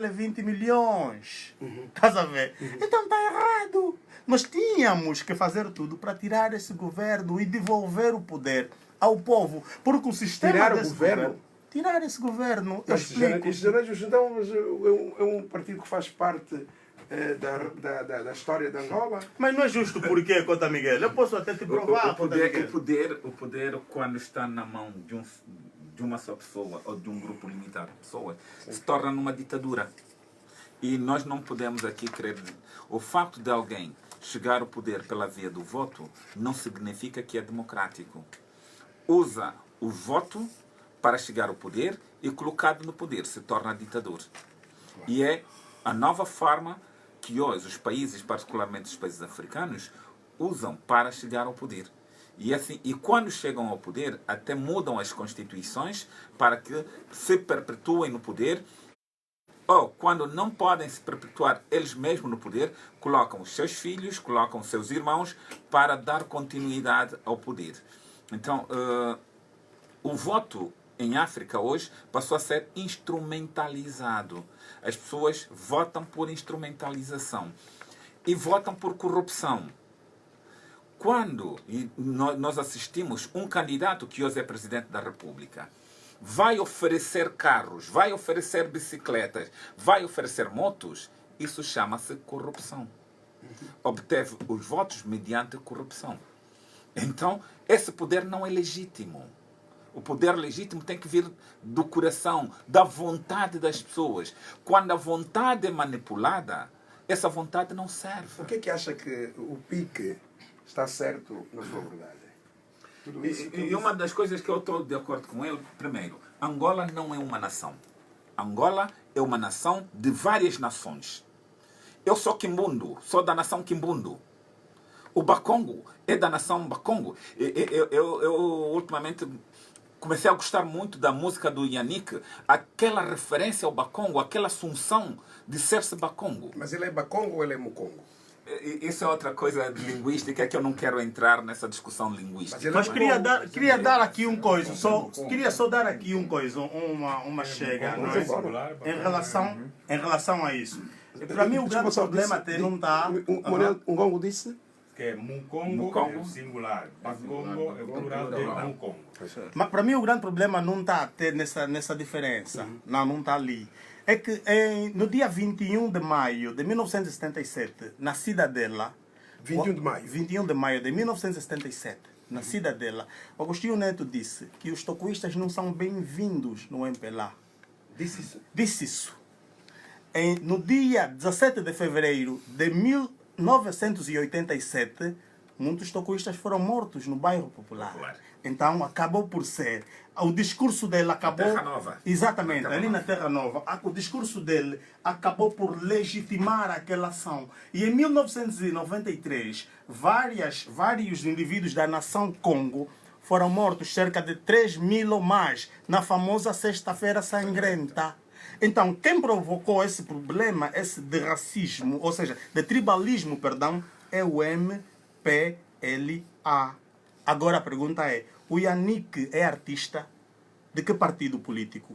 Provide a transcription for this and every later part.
20 milhões. Estás a ver? Então está errado. Nós tínhamos que fazer tudo para tirar esse governo e devolver o poder ao povo. Porque o sistema tirar desse o governo? Tirar esse governo. Eu Mas explico. então, é um partido que faz parte da história de Angola. Mas não é justo porque, Cota Miguel. Eu posso até te provar, Cota Miguel. O poder, quando está na mão de uma só pessoa ou de um grupo limitado de pessoas, se torna numa ditadura. E nós não podemos aqui querer... O facto de alguém chegar ao poder pela via do voto não significa que é democrático. Usa o voto para chegar ao poder e, colocado no poder, se torna ditador. E é a nova forma que hoje os países, particularmente os países africanos, usam para chegar ao poder. E, assim, e quando chegam ao poder, até mudam as constituições para que se perpetuem no poder, ou quando não podem se perpetuar eles mesmos no poder, colocam os seus filhos, colocam os seus irmãos para dar continuidade ao poder. Então, o voto em África hoje passou a ser instrumentalizado. As pessoas votam por instrumentalização e votam por corrupção. Quando nós assistimos um candidato que hoje é presidente da República, vai oferecer carros, vai oferecer bicicletas, vai oferecer motos, isso chama-se corrupção. Obteve os votos mediante corrupção. Então, esse poder não é legítimo. O poder legítimo tem que vir do coração, da vontade das pessoas. Quando a vontade é manipulada, essa vontade não serve. O que é que acha que o pique está certo na sua verdade? E uma das coisas que eu estou de acordo com ele, primeiro, Angola não é uma nação. Angola é uma nação de várias nações. Eu sou Quimbundo, sou da nação Quimbundo. O Bakongo é da nação Bakongo. Eu ultimamente comecei a gostar muito da música do Yannick, aquela referência ao Bakongo, aquela assunção de ser-se Bakongo. Mas ele é Bakongo ou ele é Mukongo? Isso é outra coisa linguística que eu não quero entrar nessa discussão linguística. Mas queria dar aqui um coisa, queria só dar aqui um coisa, uma chega, não é? Em relação a isso. Para mim o grande problema até não está... Um gongo disse? Que é Mukongo é o singular, Bakongo é o plural de Mukongo. Mas para mim o grande problema não está até nessa diferença, não está ali. É que no dia 21 de maio de 1977, na Cidadela... 21 de maio? 21 de maio de 1977, na Cidadela, Agostinho Neto disse que os tocoístas não são bem-vindos no MPLA. Disse isso? Disse isso. No dia 17 de fevereiro de 1987, muitos tocoístas foram mortos no bairro Popular. Então acabou por ser... O discurso dele acabou... Terra Nova. Exatamente, ali na Terra Nova. O discurso dele acabou por legitimar aquela ação. E em 1993, vários indivíduos da nação Congo foram mortos, cerca de 3.000 ou mais, na famosa Sexta-feira Sangrenta. Então, quem provocou esse problema, esse de racismo, ou seja, de tribalismo, perdão, é o MPLA. Agora a pergunta é, o Yannick é artista de que partido político?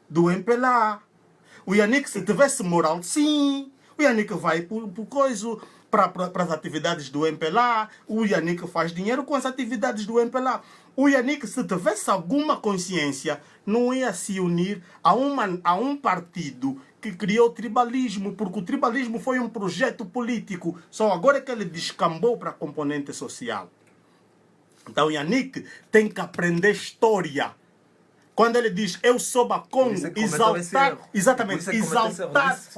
Do MPLA. O Yannick, se tivesse moral, sim. O Yannick vai para as atividades do MPLA. O Yannick faz dinheiro com as atividades do MPLA. O Yannick, se tivesse alguma consciência, não ia se unir a um partido que criou o tribalismo, porque o tribalismo foi um projeto político. Só agora é que ele descambou para a componente social. Então, Yannick tem que aprender história. Quando ele diz, eu sou Bakongo, exaltar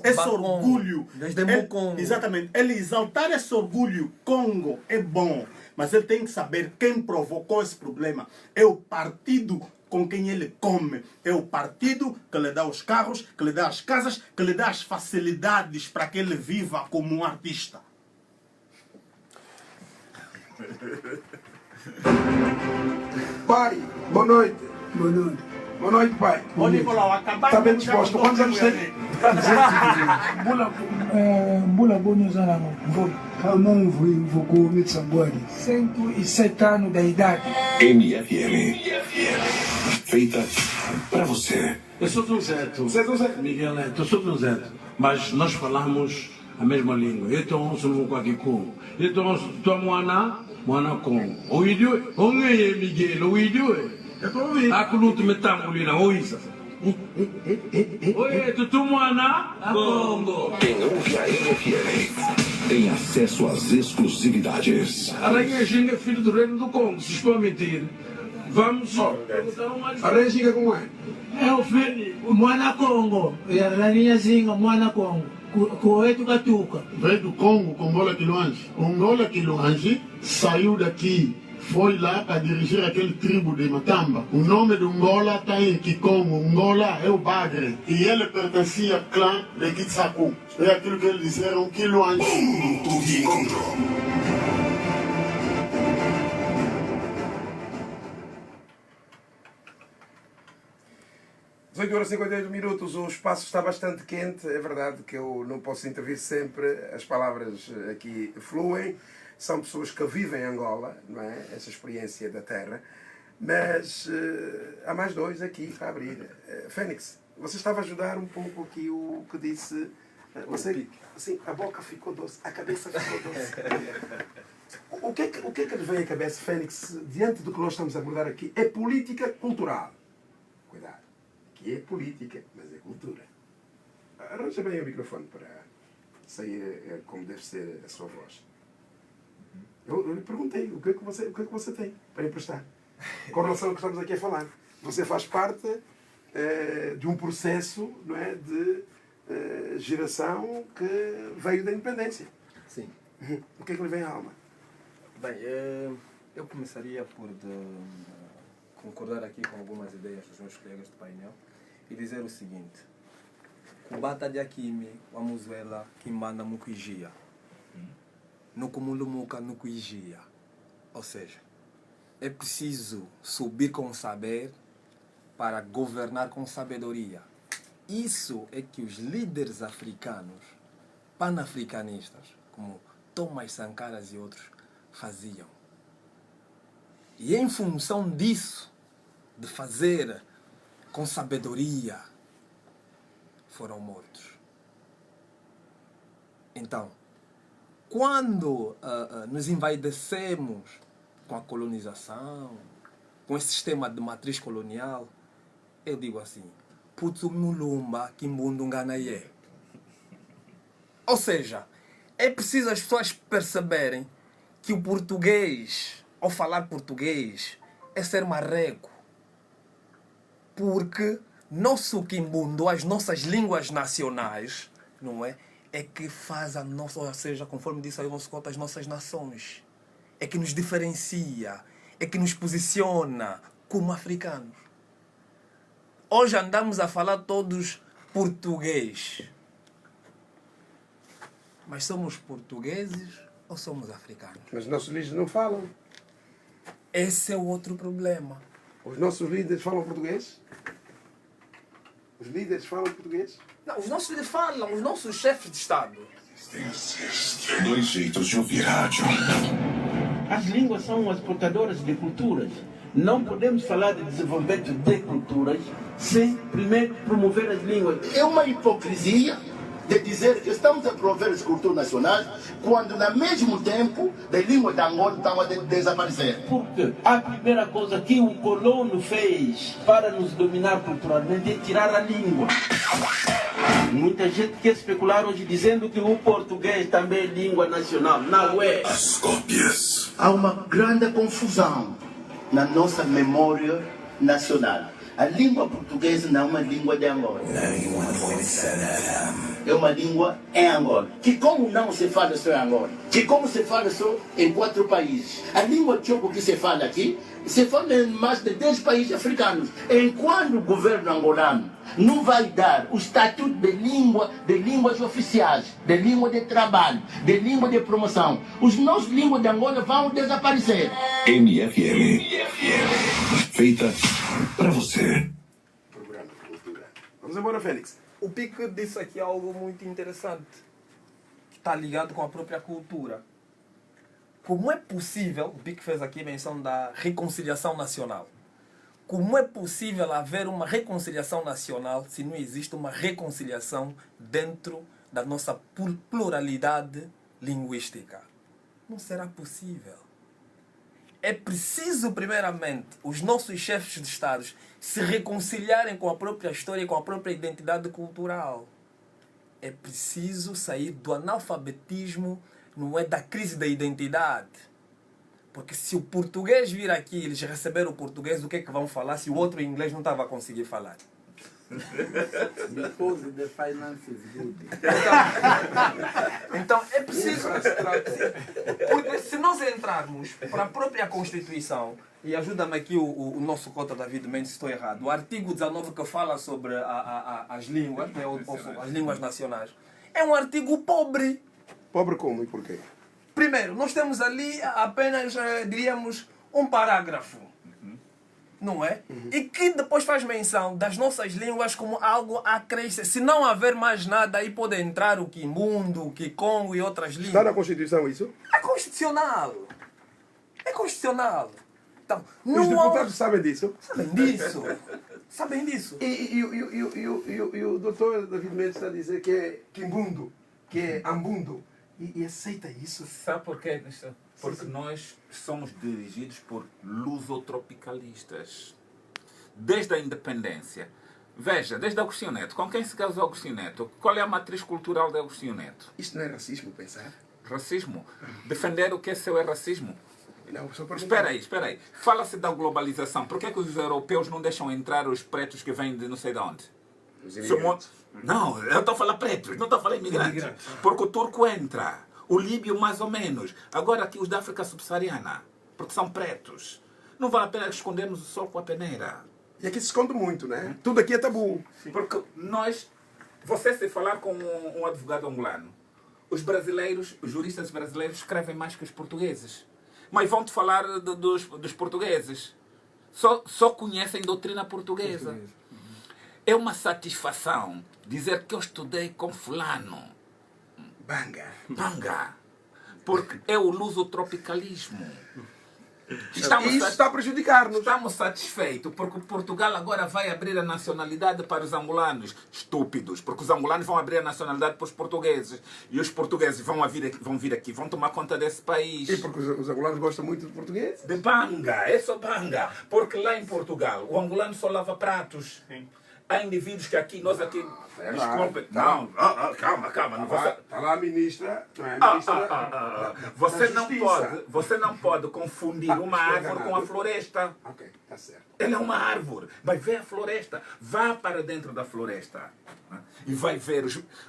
esse orgulho. Exatamente. Ele exaltar esse orgulho, Congo, é bom. Mas ele tem que saber quem provocou esse problema. É o partido com quem ele come. É o partido que lhe dá os carros, que lhe dá as casas, que lhe dá as facilidades para que ele viva como um artista. Pai, boa noite. Boa noite. Boa noite, pai. Ô, Nicolau, acabar Está bem disposto? Quantos anos tem? Bula Bono Zanamo. Ramon Voko Mitsambori. 107 anos da idade. MFM. Feita pra você. Eu sou do Zeto. Você é do Zeto? Miguel Neto, eu sou do Zeto. Mas nós falamos a mesma língua. Eu estou no Quaquicu. Eu estou a Moana Congo. O idioma, o Miguel, o idioma. É para ouvir. A coluto metangolina, o Isa. Oi, tu Moana Congo. Quem ouve a RFM tem acesso às exclusividades. A Rainha Ginga é filho do reino do Congo, se estou a mentir. Vamos perguntar um mais. A Rainha Ginga como é? É o filho, o Moana Congo, e a rainha Zinga, Moana Congo, Coeto Catuca. Veio do Congo, Congola Quiluange. Congola Quiluange saiu daqui, foi lá para dirigir aquele tribo de Matamba. O nome do Angola está em Kikongo. Angola é o Bagre. E ele pertencia ao clã de Kitsaku. É aquilo que eles disseram, Quiluange. Horas e 58 minutos, o espaço está bastante quente. É verdade que eu não posso intervir sempre, as palavras aqui fluem. São pessoas que vivem em Angola, não é? Essa experiência da terra. Mas há mais dois aqui para abrir. Fênix, você estava a ajudar um pouco aqui o que disse. Você, assim, a boca ficou doce, a cabeça ficou doce. O que é que lhe vem à cabeça, Fênix, diante do que nós estamos a abordar aqui? É política cultural. Cuidado. Que é política, mas é cultura. Arranja bem o microfone para sair como deve ser a sua voz. Eu lhe perguntei o que é que você tem para emprestar com relação ao que estamos aqui a falar. Você faz parte de um processo, não é, de geração que veio da independência. Sim. O que é que lhe vem à alma? Bem, eu começaria por concordar aqui com algumas ideias dos meus colegas do painel e dizer o seguinte: Kubata de Akimi, Wamuzuela, Kimbanda Mukuijia, Nukumulumuka Nukuijia. Ou seja, é preciso subir com saber para governar com sabedoria. Isso é que os líderes africanos, panafricanistas, como Thomas Sankara e outros, faziam. E em função disso, de fazer com sabedoria, foram mortos. Então, quando nos envaidecemos com a colonização, com esse sistema de matriz colonial, eu digo assim, putu mulumba kimbundunganaye. Ou seja, é preciso as pessoas perceberem que o português, ao falar português, é ser marreco. Porque nosso quimbundo, as nossas línguas nacionais, não é? É que faz a nossa, ou seja, conforme disse aí o nosso conto, as nossas nações. É que nos diferencia, é que nos posiciona como africanos. Hoje andamos a falar todos português. Mas somos portugueses ou somos africanos? Mas os nossos líderes não falam. Esse é o outro problema. Os nossos líderes falam português? Os líderes falam português? Não, os nossos líderes falam, os nossos chefes de Estado. Dois jeitos de ouvir rádio. As línguas são as portadoras de culturas. Não podemos falar de desenvolvimento de culturas sem primeiro promover as línguas. É uma hipocrisia de dizer que estamos a promover as culturas nacionais quando, ao mesmo tempo, as línguas da Angola estão a desaparecer. Porque a primeira coisa que o colono fez para nos dominar culturalmente é tirar a língua. Muita gente quer especular hoje dizendo que o português também é língua nacional. Não é. As cópias. Há uma grande confusão na nossa memória nacional. A língua portuguesa não é uma língua de Angola. 91.7 FM. É uma língua em Angola. Que como não se fala só em Angola? Que como se fala só em 4 países? A língua choco que se fala aqui, se fala em mais de 10 países africanos. Enquanto o governo angolano não vai dar o estatuto de línguas oficiais, de língua de trabalho, de língua de promoção, os nossos línguas de Angola vão desaparecer. MFM. Feita para você. Programa de cultura. Vamos embora, Fênix. O Pique disse aqui algo muito interessante, que está ligado com a própria cultura. Como é possível, o Pique fez aqui menção da reconciliação nacional, como é possível haver uma reconciliação nacional se não existe uma reconciliação dentro da nossa pluralidade linguística? Não será possível. É preciso, primeiramente, os nossos chefes de Estado se reconciliarem com a própria história e com a própria identidade cultural. É preciso sair do analfabetismo, não é da crise da identidade. Porque se o português vir aqui, eles receberam o português, o que é que vão falar se o outro em inglês não estava a conseguir falar? Because the finance is good. Então é preciso. Porque se nós entrarmos para a própria Constituição, e ajuda-me aqui o nosso cota David Mendes, se estou errado, o artigo 19 que fala sobre as línguas, né, as línguas nacionais, é um artigo pobre. Pobre como e porquê? Primeiro, nós temos ali apenas, diríamos, um parágrafo. Não é? E que depois faz menção das nossas línguas como algo a crescer. Se não haver mais nada, aí pode entrar o Quimbundo, o Kikongo e outras línguas. Está na Constituição isso? É constitucional. É constitucional. Então, os deputados sabem disso? Sabem disso. Sabem disso. E o doutor David Mendes está a dizer que é Quimbundo, que é Ambundo. E aceita isso? Sabe porquê? Porque nós somos dirigidos por lusotropicalistas. Desde a independência. Veja, desde Agostinho Neto. Com quem se casou Agostinho Neto? Qual é a matriz cultural de Agostinho Neto? Isto não é racismo, pensar? Racismo? Defender o que é seu é racismo? Não, só para espera aí. Fala-se da globalização. Por que os europeus não deixam entrar os pretos que vêm de não sei de onde? Os imigrantes. Não, eu estou a falar pretos, não estou a falar imigrantes. Porque o turco entra, o líbio mais ou menos. Agora aqui os da África subsaariana, porque são pretos. Não vale a pena escondermos o sol com a peneira. E aqui se esconde muito, né? Tudo aqui é tabu. Porque você se falar com um advogado angolano, os juristas brasileiros escrevem mais que os portugueses. Mas vão-te falar dos portugueses. Só conhecem doutrina portuguesa. É uma satisfação dizer que eu estudei com fulano. Banga. Porque é o lusotropicalismo. Isso está a prejudicar-nos. Estamos satisfeitos porque Portugal agora vai abrir a nacionalidade para os angolanos. Estúpidos, porque os angolanos vão abrir a nacionalidade para os portugueses. E os portugueses vão vir aqui, vão tomar conta desse país. E porque os angolanos gostam muito de português? De banga, é só banga. Porque lá em Portugal, o angolano só lava pratos. Sim. Há indivíduos que aqui, nós aqui... Desculpe. Não, calma. Está lá a ministra. Você não pode confundir uma árvore com a floresta. Ok, está certo. Ela é uma árvore. Vai ver a floresta. Vá para dentro da floresta. E vai ver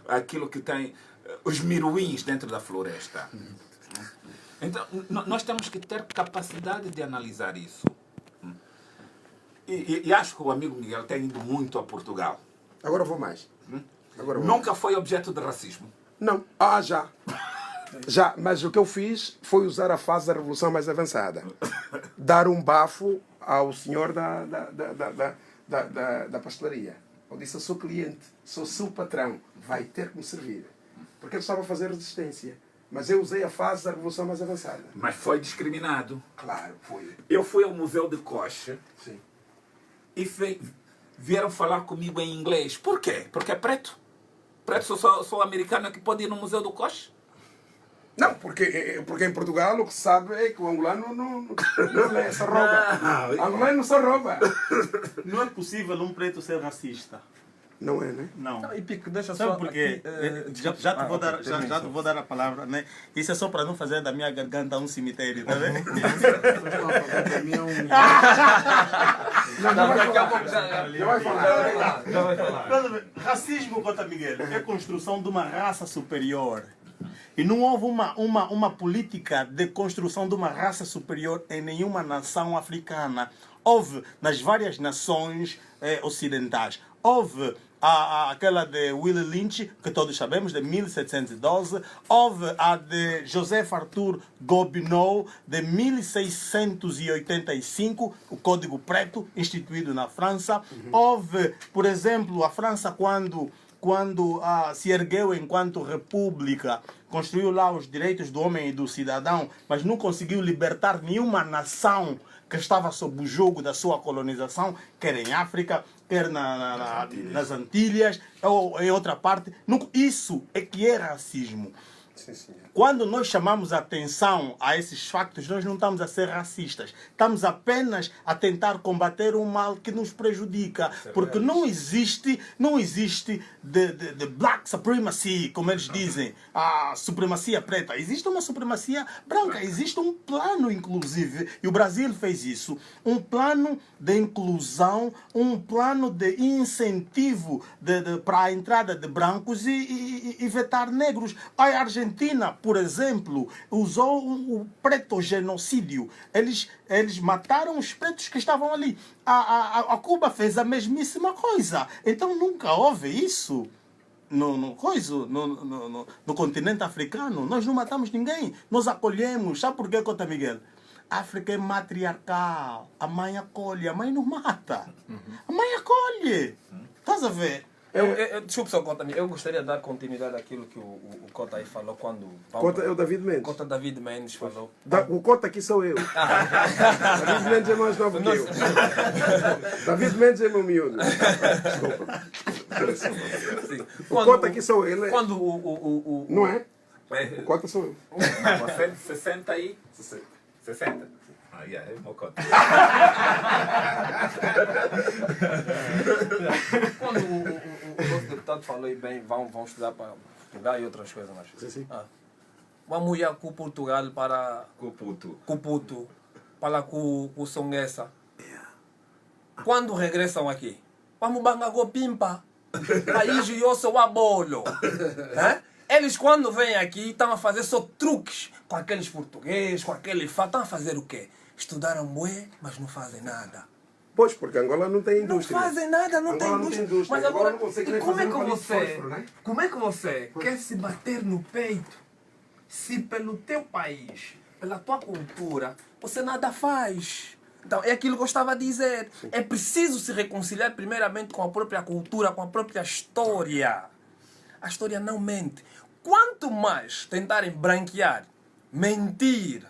aquilo que tem... Os miruins dentro da floresta. Então, nós temos que ter capacidade de analisar isso. E acho que o amigo Miguel tem ido muito a Portugal. Agora vou mais. Nunca foi objeto de racismo? Não. Já. Mas o que eu fiz foi usar a fase da revolução mais avançada. Dar um bafo ao senhor da pastelaria. Eu disse, eu sou cliente, sou seu patrão, vai ter que me servir. Porque ele estava a fazer resistência. Mas eu usei a fase da revolução mais avançada. Mas foi discriminado. Claro, foi. Eu fui ao Museu de Coche. Sim. E vieram falar comigo em inglês. Por quê? Porque é preto. Preto sou americano que pode ir no Museu do Coche? Não, porque em Portugal o que se sabe é que o angolano não só rouba. O angolano só rouba. Não é possível um preto ser racista. Não é, né? Não. E Pico, deixa Sabe só porquê? Já te vou dar a palavra, né? Isso é só para não fazer da minha garganta um cemitério, tá vendo? Daqui a pouco já vai falar. Racismo, Cota Miguel, é a construção de uma raça superior. E não houve uma política de construção de uma raça superior em nenhuma nação africana. Houve nas várias nações ocidentais. Houve aquela de Willie Lynch, que todos sabemos, de 1712. Houve a de Joseph Arthur Gobineau, de 1685, o Código Preto, instituído na França. Houve, por exemplo, a França, quando se ergueu enquanto república, construiu lá os direitos do homem e do cidadão, mas não conseguiu libertar nenhuma nação que estava sob o jogo da sua colonização, quer em África, quer nas Antilhas, ou em outra parte. Isso é que é racismo. Sim, senhor. Quando nós chamamos a atenção a esses factos, nós não estamos a ser racistas. Estamos apenas a tentar combater um mal que nos prejudica. Porque não existe de black supremacy, como eles dizem, a supremacia preta. Existe uma supremacia branca. Existe um plano, inclusive, e o Brasil fez isso. Um plano de inclusão, um plano de incentivo para a entrada de brancos e vetar negros. A Argentina, por exemplo, usou o preto-genocídio. Eles mataram os pretos que estavam ali. A Cuba fez a mesmíssima coisa. Então nunca houve isso no continente africano. Nós não matamos ninguém. Nós acolhemos. Sabe por quê, Cota Miguel? A África é matriarcal. A mãe acolhe. A mãe não mata. A mãe acolhe. Estás a ver? Desculpe só, Cota, eu gostaria de dar continuidade àquilo que o Cota aí falou quando... Cota é o David Mendes. Cota David Mendes falou. O Cota aqui sou eu. David Mendes é mais novo que eu. David Mendes é meu miúdo. Desculpa. Sim. O Cota aqui sou eu. Ele Quando Não é? O Cota sou eu. Não, você 60 aí? 60. Ah, é o meu Cota. Quando o nosso deputado falou aí bem, vão estudar para Portugal e outras coisas mais. Sim. Vamos ir com Portugal para Cuputo, para com Songuessa. Quando regressam aqui, vamos bangar pimpa. Aí eu sou abolo. Eles quando vêm aqui estão a fazer só truques com aqueles portugueses, com aquele fato. Estão a fazer o quê? Estudaram bué, mas não fazem nada. Pois, porque Angola não tem indústria. Não fazem nada, não tem indústria. Mas agora, não consegue nem como é fazer que um você, fósforo, né? como é que você quer se bater no peito se pelo teu país, pela tua cultura, você nada faz? Então, é aquilo que eu estava a dizer. Sim. É preciso se reconciliar primeiramente com a própria cultura, com a própria história. A história não mente. Quanto mais tentarem branquear, mentir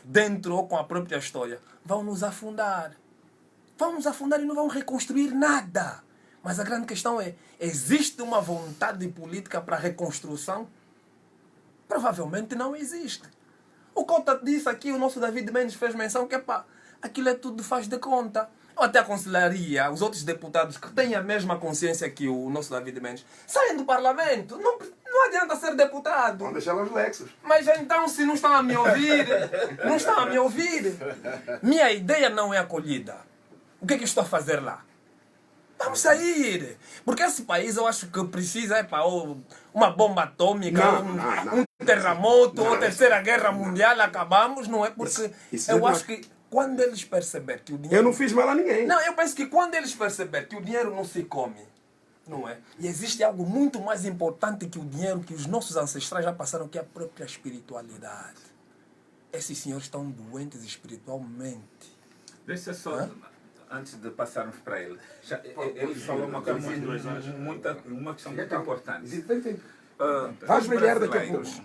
dentro ou com a própria história, vão nos afundar. Vão nos afundar e não vão reconstruir nada. Mas a grande questão é, existe uma vontade política para a reconstrução? Provavelmente não existe. O Cota disse aqui, o nosso David Mendes fez menção que aquilo é tudo faz de conta. Eu até aconselharia os outros deputados que têm a mesma consciência que o nosso David Mendes, saem do Parlamento. Não adianta ser deputado. Vão deixar os Lexos. Mas então, se não estão a me ouvir, minha ideia não é acolhida. O que é que eu estou a fazer lá? Vamos sair. Porque esse país eu acho que precisa uma bomba atômica, um terremoto, ou terceira guerra mundial, acabamos, não é? Porque eu acho que quando eles perceberem que o dinheiro... Eu não fiz mal a ninguém. Não, eu penso que quando eles perceberem que o dinheiro não se come, não é? E existe algo muito mais importante que o dinheiro, que os nossos ancestrais já passaram, que é a própria espiritualidade. Esses senhores estão doentes espiritualmente. Deixa só... Antes de passarmos para ele, ele falou uma questão muito importante.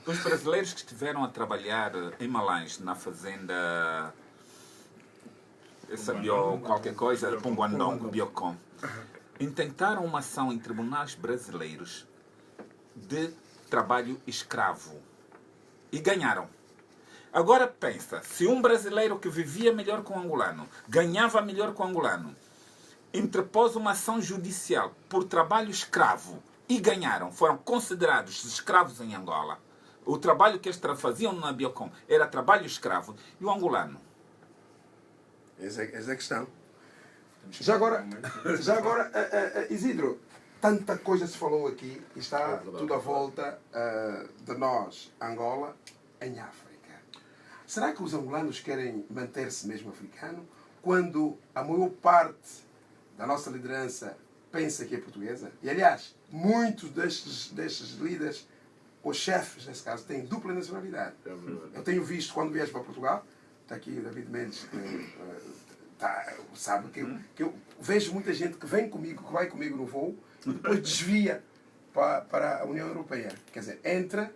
Os brasileiros que estiveram a trabalhar em Malães, na fazenda, essa qualquer coisa, Punguandong, Biocom, intentaram uma ação em tribunais brasileiros de trabalho escravo e ganharam. Agora pensa, se um brasileiro que vivia melhor com o angolano, ganhava melhor com o angolano, interpôs uma ação judicial por trabalho escravo e ganharam, foram considerados escravos em Angola. O trabalho que eles faziam na Biocom era trabalho escravo. E o angolano? Essa é a questão. Já agora, Isidro, tanta coisa se falou aqui, está tudo à volta de nós, Angola, em África. Será que os angolanos querem manter-se mesmo africano quando a maior parte da nossa liderança pensa que é portuguesa? E, aliás, muitos destes líderes, ou chefes, nesse caso, têm dupla nacionalidade. Eu tenho visto, quando viajo para Portugal, está aqui o David Mendes, sabe que eu vejo muita gente que vem comigo, que vai comigo no voo, e depois desvia para a União Europeia. Quer dizer, entra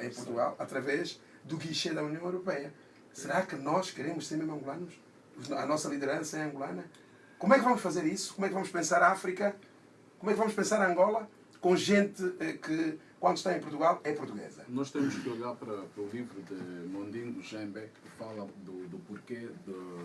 em Portugal através do guichê da União Europeia. Será que nós queremos ser mesmo angolanos? a nossa liderança é angolana? Como é que vamos fazer isso? Como é que vamos pensar a África? Como é que vamos pensar a Angola? Com gente que, quando está em Portugal, é portuguesa. Nós temos que olhar para o livro de Mondinho Djembe, que fala do porquê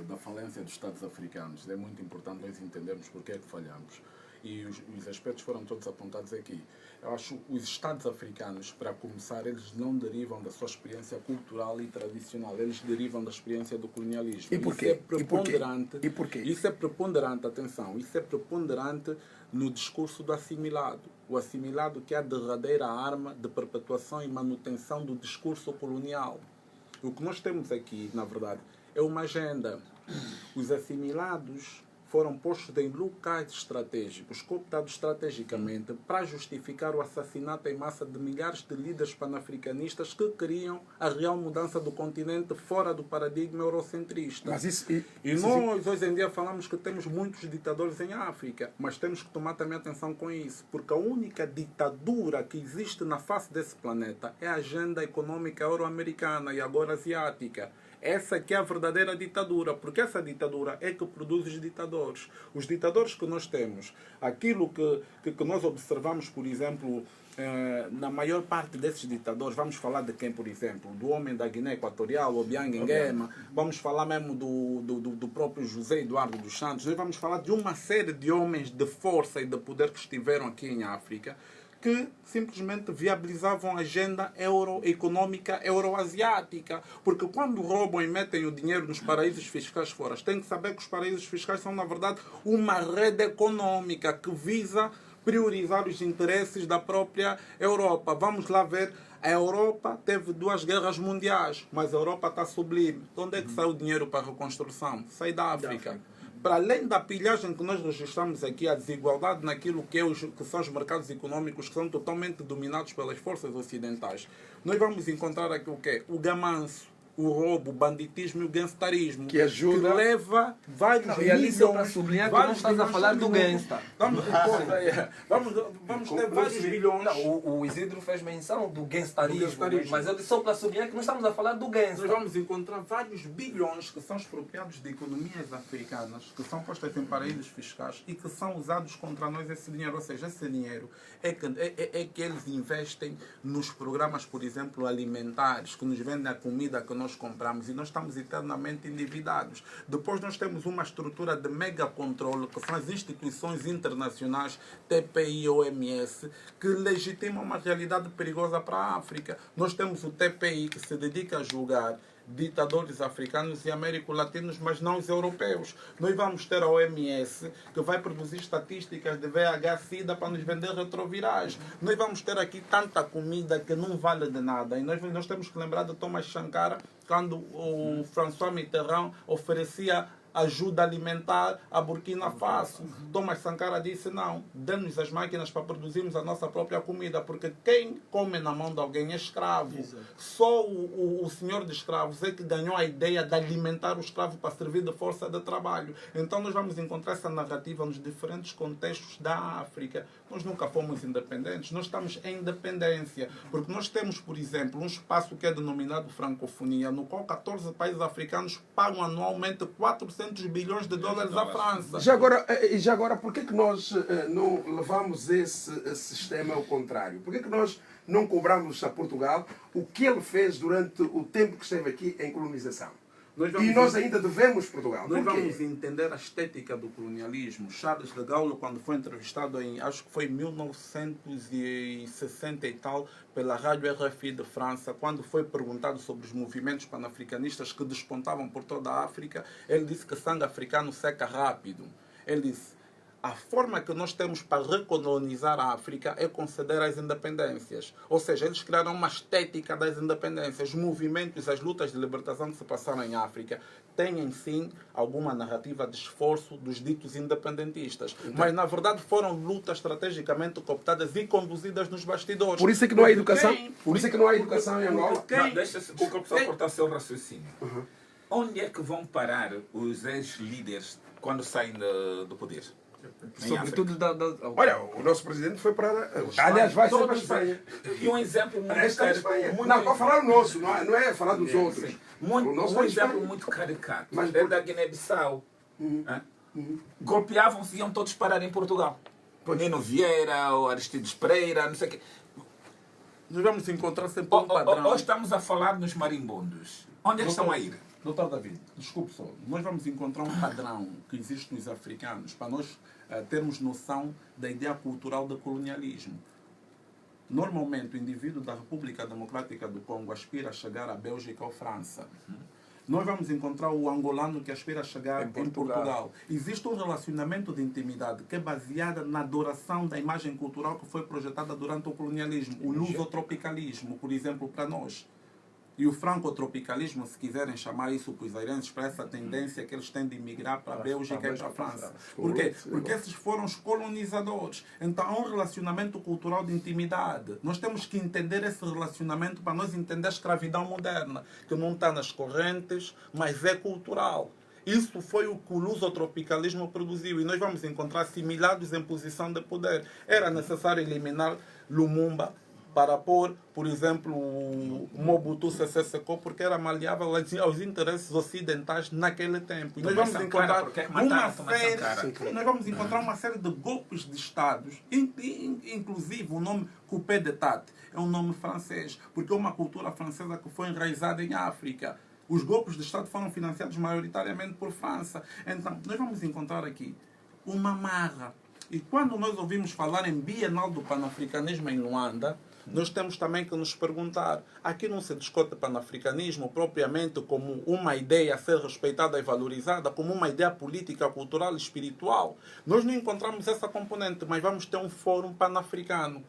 da falência dos Estados africanos. É muito importante nós entendermos porquê é que falhamos. E os aspectos foram todos apontados aqui. Eu acho que os Estados africanos, para começar, eles não derivam da sua experiência cultural e tradicional. Eles derivam da experiência do colonialismo. E porquê? Isso é preponderante. E porquê? Isso é preponderante, atenção, isso é preponderante no discurso do assimilado. O assimilado que é a derradeira arma de perpetuação e manutenção do discurso colonial. O que nós temos aqui, na verdade, é uma agenda. Os assimilados foram postos em locais estratégicos, cooptados estrategicamente para justificar o assassinato em massa de milhares de líderes panafricanistas que queriam a real mudança do continente fora do paradigma eurocentrista. Mas isso, nós, hoje em dia, falamos que temos muitos ditadores em África, mas temos que tomar também atenção com isso, porque a única ditadura que existe na face desse planeta é a agenda econômica euro-americana e agora asiática. Essa que é a verdadeira ditadura, porque essa ditadura é que produz os ditadores. Os ditadores que nós temos, aquilo que nós observamos, por exemplo, na maior parte desses ditadores, vamos falar de quem, por exemplo? Do homem da Guiné Equatorial, Obiang Nguema, vamos falar mesmo do próprio José Eduardo dos Santos, nós vamos falar de uma série de homens de força e de poder que estiveram aqui em África, que simplesmente viabilizavam a agenda econômica euroasiática. Porque quando roubam e metem o dinheiro nos paraísos fiscais fora, tem que saber que os paraísos fiscais são, na verdade, uma rede econômica que visa priorizar os interesses da própria Europa. Vamos lá ver, a Europa teve 2 guerras mundiais, mas a Europa está sublime. De onde é que sai o dinheiro para a reconstrução? Sai da África. Para além da pilhagem que nós registramos aqui, a desigualdade naquilo que são os mercados econômicos que são totalmente dominados pelas forças ocidentais, nós vamos encontrar aqui o quê? O gamanço, o roubo, o banditismo e o gangstarismo, que ajuda, que leva vários e ali só para sublinhar que não estás a falar do gangsta. Vamos ter vários bilhões. Não, o Isidro fez menção do gangstarismo, mas eu disse só para sublinhar que não estamos a falar do gangsta. Nós vamos encontrar vários bilhões que são expropriados de economias africanas, que são postas em paraísos fiscais e que são usados contra nós esse dinheiro. Ou seja, esse dinheiro é que eles investem nos programas, por exemplo, alimentares, que nos vendem a comida que nós compramos, e nós estamos eternamente endividados. Depois nós temos uma estrutura de mega controle, que são as instituições internacionais, TPI e OMS, que legitimam uma realidade perigosa para a África. Nós temos o TPI, que se dedica a julgar ditadores africanos e américos-latinos, mas não os europeus. Nós vamos ter a OMS, que vai produzir estatísticas de VIH-Sida para nos vender retrovirais. Nós vamos ter aqui tanta comida que não vale de nada. E nós temos que lembrar de Thomas Sankara, quando o François Mitterrand oferecia ajuda alimentar a Burkina Faso. Thomas Sankara disse, não, dê-nos as máquinas para produzirmos a nossa própria comida, porque quem come na mão de alguém é escravo. Exato. Só o senhor de escravos é que ganhou a ideia de alimentar o escravo para servir de força de trabalho. Então nós vamos encontrar essa narrativa nos diferentes contextos da África. Nós nunca fomos independentes, nós estamos em dependência, porque nós temos, por exemplo, um espaço que é denominado francofonia, no qual 14 países africanos pagam anualmente 400 bilhões de dólares à França. Já agora, por que nós não levamos esse sistema ao contrário? Por que nós não cobramos a Portugal o que ele fez durante o tempo que esteve aqui em colonização? Nós ainda devemos Portugal. Nós vamos entender a estética do colonialismo. Charles de Gaulle, quando foi entrevistado em, acho que foi 1960 e tal, pela rádio RFI de França, quando foi perguntado sobre os movimentos panafricanistas que despontavam por toda a África, ele disse que sangue africano seca rápido. Ele disse, a forma que nós temos para recolonizar a África é conceder as independências. Ou seja, eles criaram uma estética das independências. Os movimentos, as lutas de libertação que se passaram em África têm, em si, alguma narrativa de esforço dos ditos independentistas. Mas, na verdade, foram lutas estrategicamente cooptadas e conduzidas nos bastidores. Por isso é que não há educação? Por isso é que não há educação em Angola? Deixa-se o professor cortar o seu raciocínio. Onde é que vão parar os ex-líderes quando saem do poder? Sobretudo Olha, o nosso presidente foi para... Aliás, vai ser para a Espanha. E um exemplo muito Esta Espanha. Não, para falar o nosso, não é falar dos outros. Muito, O nosso um é exemplo Espanha. muito caricato. Mas É da Guiné-Bissau. Golpeavam-se e iam todos parar em Portugal. Nino Vieira, ou Aristides Pereira, não sei o quê. Nós vamos encontrar sempre um padrão. Ou estamos a falar nos marimbondos. Onde é que estão a ir? Doutor David, desculpe só. Nós vamos encontrar um padrão que existe nos africanos para nós termos noção da ideia cultural do colonialismo. Normalmente, o indivíduo da República Democrática do Congo aspira a chegar à Bélgica ou França. Nós vamos encontrar o angolano que aspira a chegar em Portugal. Existe um relacionamento de intimidade que é baseado na adoração da imagem cultural que foi projetada durante o colonialismo. O lusotropicalismo, por exemplo, para nós. E o francotropicalismo, se quiserem chamar isso para os airenses, para essa tendência que eles têm de migrar para a Bélgica e para a França. Por quê? Porque esses foram os colonizadores. Então há um relacionamento cultural de intimidade. Nós temos que entender esse relacionamento para nós entender a escravidão moderna, que não está nas correntes, mas é cultural. Isso foi o que o lusotropicalismo produziu. E nós vamos encontrar assimilados em posição de poder. Era necessário eliminar Lumumba para pôr, por exemplo, o Mobutu Sese Seko, porque era maleável aos interesses ocidentais naquele tempo. E nós vamos encontrar uma série de golpes de Estados, inclusive o nome Coupé d'État é um nome francês, porque é uma cultura francesa que foi enraizada em África. Os golpes de Estado foram financiados maioritariamente por França. Então, nós vamos encontrar aqui uma marra. E quando nós ouvimos falar em Bienal do Panafricanismo em Luanda, nós temos também que nos perguntar, aqui não se discute panafricanismo propriamente como uma ideia a ser respeitada e valorizada, como uma ideia política, cultural e espiritual. Nós não encontramos essa componente, mas vamos ter um fórum panafricano.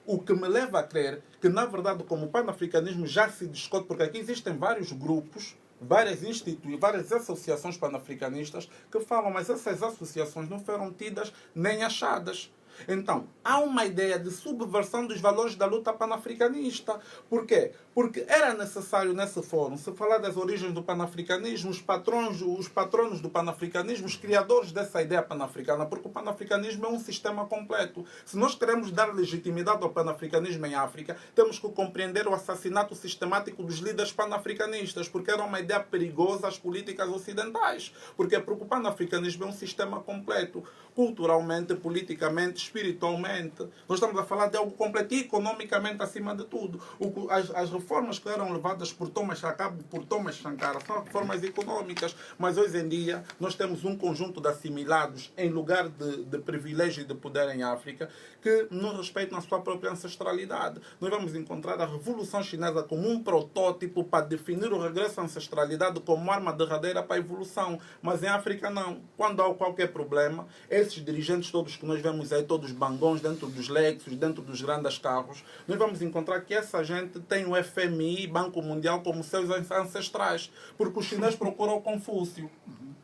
O que me leva a crer que, na verdade, como o panafricanismo já se discute, porque aqui existem vários grupos, várias associações panafricanistas que falam, mas essas associações não foram tidas nem achadas. Então, há uma ideia de subversão dos valores da luta panafricanista. Por quê? Porque era necessário nesse fórum se falar das origens do panafricanismo, os patronos do panafricanismo, os criadores dessa ideia panafricana, porque o panafricanismo é um sistema completo. Se nós queremos dar legitimidade ao panafricanismo em África, temos que compreender o assassinato sistemático dos líderes panafricanistas, porque era uma ideia perigosa às políticas ocidentais. Porque o panafricanismo é um sistema completo, culturalmente, politicamente, espiritualmente. Nós estamos a falar de algo completo e economicamente acima de tudo. As reformas que eram levadas por Thomas Sankara são reformas econômicas, mas hoje em dia nós temos um conjunto de assimilados em lugar de privilégio e de poder em África que não respeitam a sua própria ancestralidade. Nós vamos encontrar a Revolução Chinesa como um protótipo para definir o regresso à ancestralidade como arma derradeira para a evolução, mas em África não. Quando há qualquer problema, esses dirigentes todos que nós vemos aí, todos bangões dentro dos Lexus, dentro dos grandes carros, nós vamos encontrar que essa gente tem o FMI, Banco Mundial, como seus ancestrais, porque os chineses procuram o Confúcio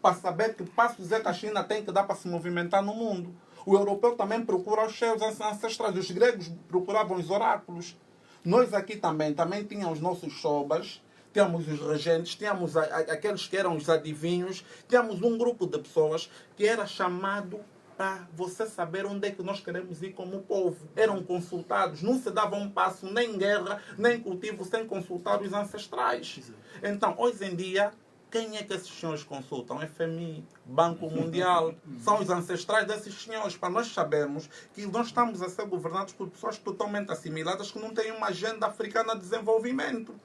para saber que passos é que a China tem que dar para se movimentar no mundo. O europeu também procura os seus ancestrais, os gregos procuravam os oráculos. Nós aqui também tínhamos os nossos sobas, tínhamos os regentes, tínhamos aqueles que eram os adivinhos, tínhamos um grupo de pessoas que era chamado para você saber onde é que nós queremos ir como povo. Eram consultados, não se dava um passo nem em guerra, nem em cultivo, sem consultar os ancestrais. Então, hoje em dia, quem é que esses senhores consultam? FMI, Banco Mundial, são os ancestrais desses senhores, para nós sabermos que nós estamos a ser governados por pessoas totalmente assimiladas que não têm uma agenda africana de desenvolvimento.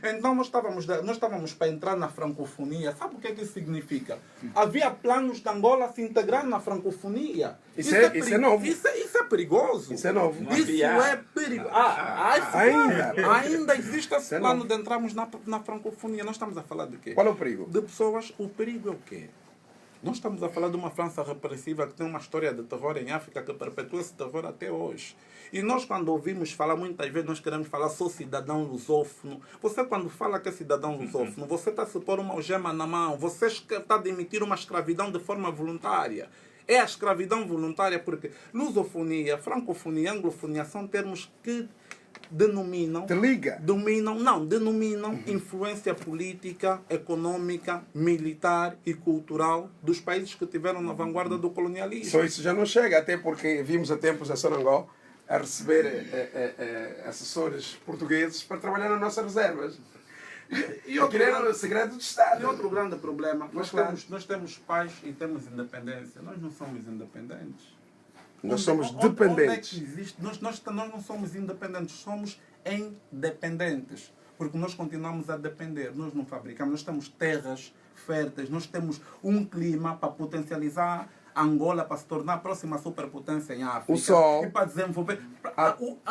Então nós estávamos para entrar na francofonia. Sabe o que isso significa? Havia planos de Angola se integrar na francofonia. Isso é novo. Isso é perigoso. Isso é novo. Isso é perigoso. Ainda existe esse plano de entrarmos na francofonia. Nós estamos a falar de quê? Qual é o perigo? De pessoas. O perigo é o quê? Nós estamos a falar de uma França repressiva que tem uma história de terror em África que perpetua esse terror até hoje. E nós, quando ouvimos falar, muitas vezes nós queremos falar, sou cidadão lusófono. Você, quando fala que é cidadão lusófono, você está a se pôr uma algema na mão, você está a admitir uma escravidão de forma voluntária. É a escravidão voluntária porque lusofonia, francofonia, anglofonia são termos que denominam influência política, econômica, militar e cultural dos países que tiveram na vanguarda do colonialismo. Só isso já não chega, até porque vimos a tempos a Sonangol a receber assessores portugueses para trabalhar nas nossas reservas. E outro era o segredo de Estado. E outro grande problema, nós temos paz e temos independência. Nós não somos independentes. Nós somos dependentes. Onde é que existe? Nós não somos independentes, somos independentes. Porque nós continuamos a depender. Nós não fabricamos, nós temos terras férteis, nós temos um clima para potencializar Angola para se tornar a próxima superpotência em África. O sol. E para desenvolver.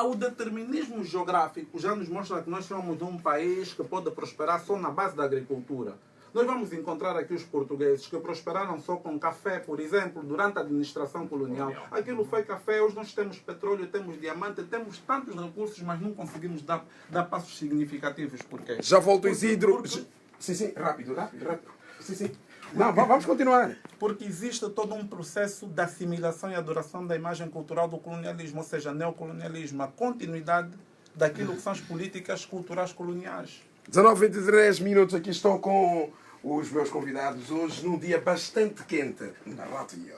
O determinismo geográfico já nos mostra que nós somos um país que pode prosperar só na base da agricultura. Nós vamos encontrar aqui os portugueses que prosperaram só com café, por exemplo, durante a administração colonial. Aquilo foi café, hoje nós temos petróleo, temos diamante, temos tantos recursos, mas não conseguimos dar passos significativos. Porquê? Já volto Isidro. Sim, rápido. Sim. Não, vamos continuar. Porque existe todo um processo de assimilação e adoração da imagem cultural do colonialismo, ou seja, neocolonialismo, a continuidade daquilo que são as políticas culturais coloniais. 19:23 minutos, aqui estou com os meus convidados hoje num dia bastante quente na rádio.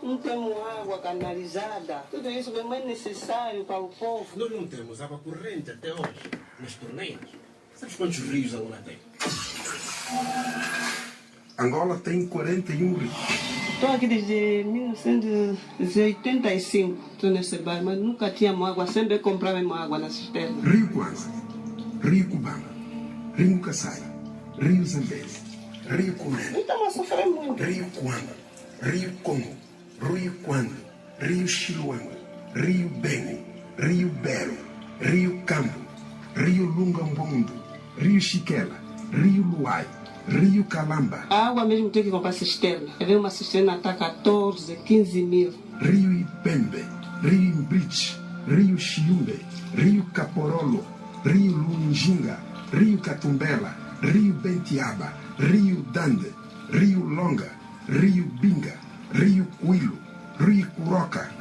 Não temos água canalizada. Tudo isso é mais necessário para o povo. Nós não temos água corrente até hoje, nas torneiras. Sabes quantos rios Angola tem? Angola tem 41 rios. Estou aqui desde 1985. Estou nesse bairro, mas nunca tínhamos água. Sempre comprávamos água na cisterna. Rio Kwanza, Rio Cubama, Rio Kassai, Rio Zambezi, Rio Cunene. Estamos a sofrer muito. Rio Kwama, Rio Congo, Rio Kwando, Rio Chiluango, Rio Beni, Rio Bero, Rio Campo, Rio Lungambundu, Rio Chiquela, Rio Luai, Rio Calamba. A água mesmo tem que comprar cisterna. Uma cisterna está 14, 15 mil. Rio Ipembe, Rio Imbrich, Rio Chiumbe, Rio Caporolo, Rio Luinjinga, Rio Catumbela, Rio Bentiaba, Rio Dande, Rio Longa, Rio Binga, Rio Cuilo, Rio Curoca,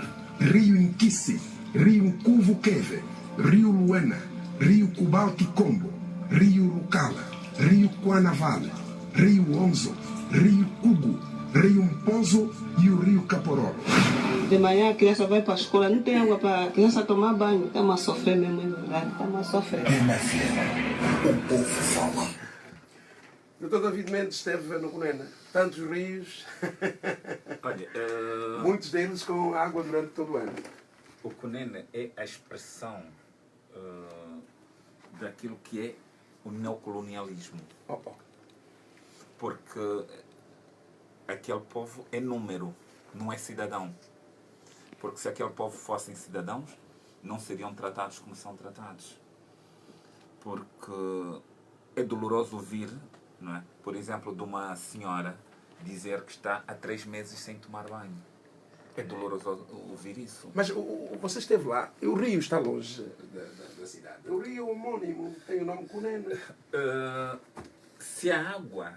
Rio Inquisi, Rio Nkuvu-Keve, Rio Luena, Rio Cubalti-Combo, Rio Rucala, Rio Quanavale, Rio Onzo, Rio Cubo, Rio Mpozo e o Rio Caporolo. De manhã a criança vai para a escola, não tem água para a criança tomar banho. Estamos a sofrer mesmo, é verdade. Estamos a sofrer. O povo fala. Doutor David Mendes esteve no Cunene. Tantos rios. Olha, muitos deles com água durante todo o ano. O Cunene é a expressão daquilo que é o neocolonialismo. Porque aquele povo é número, não é cidadão. Porque se aquele povo fossem cidadãos, não seriam tratados como são tratados. Porque é doloroso ouvir, não é? Por exemplo, de uma senhora dizer que está há 3 meses sem tomar banho. É doloroso ouvir isso. Mas você esteve lá, o rio está longe da cidade. O rio homónimo tem o nome Cunene. Se a água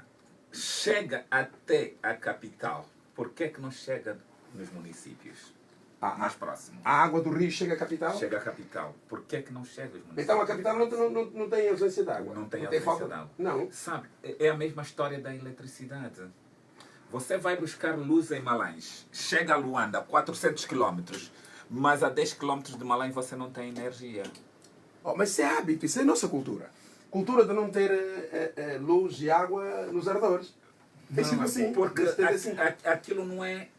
chega até a capital, por que é que não chega nos municípios mais próximos? A água do rio chega à capital? Chega à capital. Por que é que não chega aos municípios? Então a capital não tem ausência de água? Não tem ausência de água. Não. Sabe, é a mesma história da eletricidade. Você vai buscar luz em Malães, chega a Luanda, 400 km, mas a 10 km de Malães você não tem energia. Mas isso é hábito, isso é nossa cultura. Cultura de não ter luz e água nos arredores. É sempre assim. Porque aquilo não é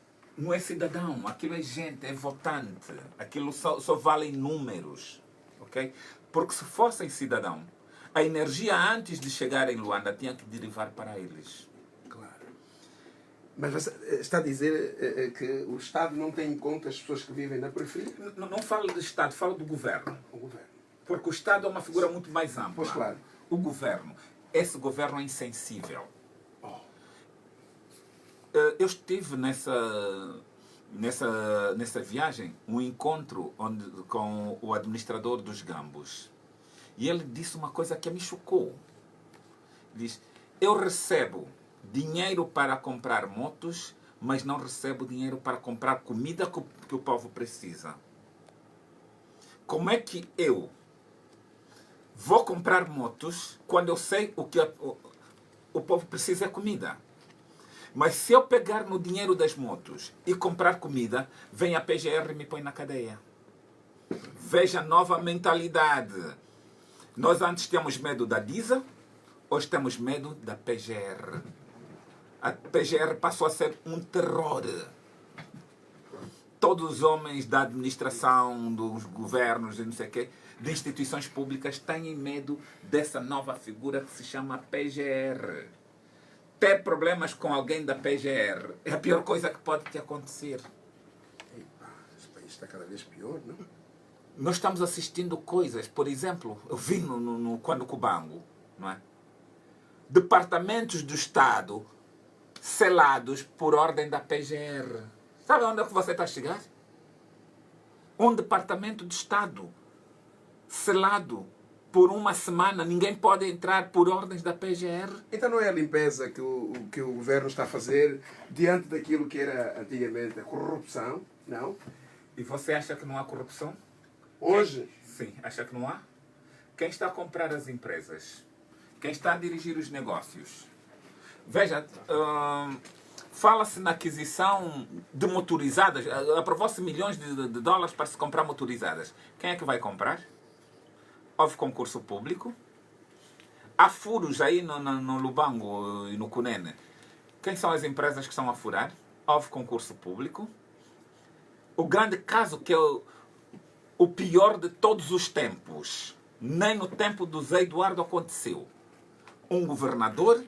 cidadão, aquilo é gente, é votante. Aquilo só vale em números. Okay? Porque se fossem cidadão, a energia antes de chegar em Luanda tinha que derivar para eles. Mas você está a dizer que o Estado não tem em conta as pessoas que vivem na periferia? Não falo do Estado, falo do governo. Porque o Estado é uma figura muito mais ampla. Pois claro. O governo. Esse governo é insensível. Eu estive nessa viagem, um encontro com o administrador dos Gambos. E ele disse uma coisa que me chocou. Diz, eu recebo dinheiro para comprar motos, mas não recebo dinheiro para comprar comida que o povo precisa. Como é que eu vou comprar motos quando eu sei o que o povo precisa é comida? Mas se eu pegar no dinheiro das motos e comprar comida, vem a PGR e me põe na cadeia. Veja a nova mentalidade. Nós antes tínhamos medo da DISA, hoje temos medo da PGR. A PGR passou a ser um terror. Todos os homens da administração, dos governos e não sei o quê, de instituições públicas, têm medo dessa nova figura que se chama PGR. Ter problemas com alguém da PGR é a pior coisa que pode te acontecer. Este país está cada vez pior, não? Nós estamos assistindo coisas, por exemplo, eu vi quando Cubango, não é? Departamentos do Estado selados por ordem da PGR. Sabe onde é que você está a chegar? Um departamento de Estado selado por uma semana, ninguém pode entrar por ordens da PGR. Então não é a limpeza que o governo está a fazer diante daquilo que era antigamente a corrupção, não? E você acha que não há corrupção? Hoje? Sim, acha que não há? Quem está a comprar as empresas? Quem está a dirigir os negócios? Veja, fala-se na aquisição de motorizadas. Aprovou-se milhões de dólares para se comprar motorizadas. Quem é que vai comprar? Houve concurso público. Há furos aí no Lubango e no Cunene. Quem são as empresas que estão a furar? Houve concurso público. O grande caso, que é o pior de todos os tempos, nem no tempo do Zé Eduardo aconteceu. Um governador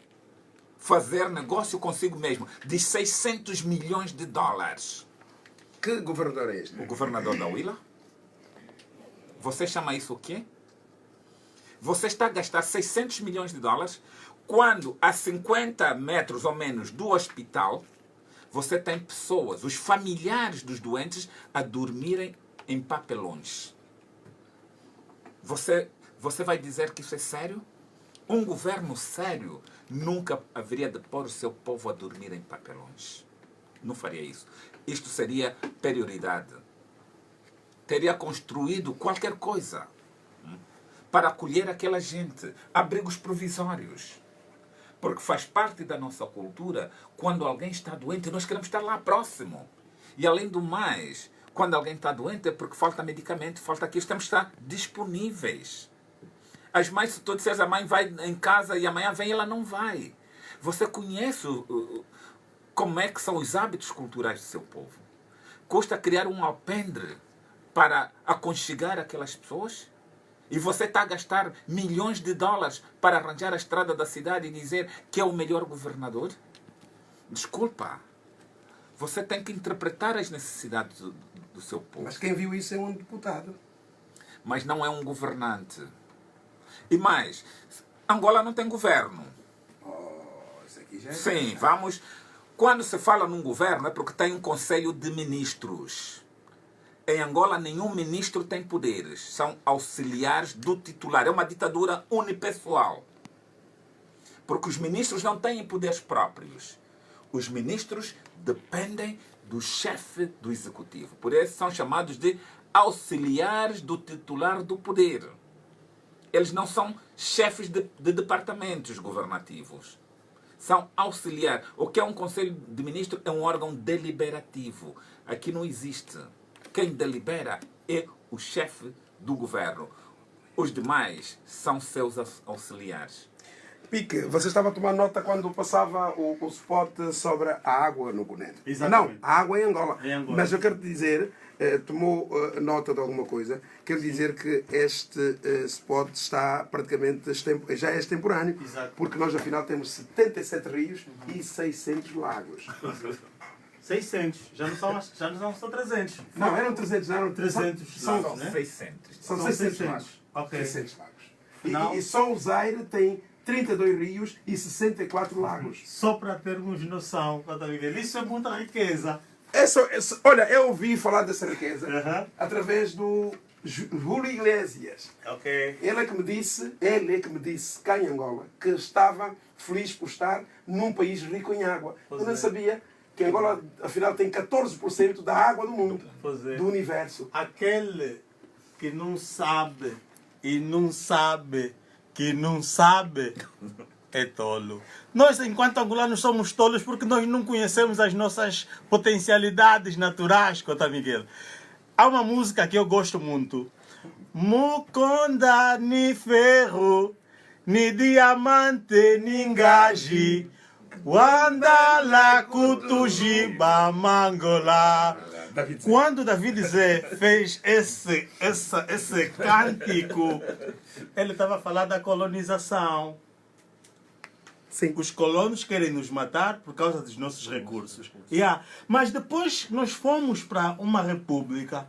fazer negócio consigo mesmo de 600 milhões de dólares. Que governador é este? O governador da Huila. Você chama isso o quê? Você está a gastar 600 milhões de dólares quando a 50 metros ou menos do hospital você tem pessoas, os familiares dos doentes, a dormirem em papelões. Você vai dizer que isso é sério? Um governo sério nunca haveria de pôr o seu povo a dormir em papelões. Não faria isso. Isto seria prioridade. Teria construído qualquer coisa para acolher aquela gente. Abrigos provisórios. Porque faz parte da nossa cultura, quando alguém está doente, nós queremos estar lá próximo. E além do mais, quando alguém está doente é porque falta medicamento, falta aquilo, temos que estar disponíveis. As mães, se tu disseres a mãe vai em casa e amanhã vem, ela não vai. Você conhece como é que são os hábitos culturais do seu povo. Custa criar um alpendre para aconchegar aquelas pessoas? E você está a gastar milhões de dólares para arranjar a estrada da cidade e dizer que é o melhor governador? Desculpa. Você tem que interpretar as necessidades do seu povo. Mas quem viu isso é um deputado. Mas não é um governante. E mais, Angola não tem governo. Isso aqui já é Sim, vamos... Quando se fala num governo é porque tem um conselho de ministros. Em Angola, nenhum ministro tem poderes. São auxiliares do titular. É uma ditadura unipessoal. Porque os ministros não têm poderes próprios. Os ministros dependem do chefe do executivo. Por isso são chamados de auxiliares do titular do poder. Eles não são chefes de departamentos governativos. São auxiliares. O que é um conselho de ministros é um órgão deliberativo. Aqui não existe. Quem delibera é o chefe do governo. Os demais são seus auxiliares. Pique, você estava a tomar nota quando passava o spot sobre a água no Cunene. Exatamente. Não, a água é em Angola. Em Angola. Mas eu quero te dizer, tomou nota de alguma coisa, quero dizer que este spot está praticamente, já é extemporâneo. Exato. Porque nós afinal temos 77 rios e 600 lagos. 600, já não são 300. Não, eram 300, não eram 300. São né? 600. São 600 lagos. Ok. 600 lagos. Não. E só o Zaire tem 32 rios e 64 lagos. Só para termos noção, isso é muita riqueza. Olha, eu ouvi falar dessa riqueza através do Júlio Iglesias. Ok. Ele é que me disse cá em Angola que estava feliz por estar num país rico em água. Eu não sabia que Angola, afinal, tem 14% da água do mundo, do universo. Aquele que não sabe e não sabe que não sabe é tolo. Nós, enquanto angolanos, somos tolos porque nós não conhecemos as nossas potencialidades naturais, Cota Miguel. Há uma música que eu gosto muito. Mukonda ni ferro, ni diamante, ni ngaji, wandala kutujiba mangola. Quando David Zé fez esse cântico, ele estava a falar da colonização. Sim. Os colonos querem nos matar por causa dos nossos recursos. Mas depois nós fomos para uma república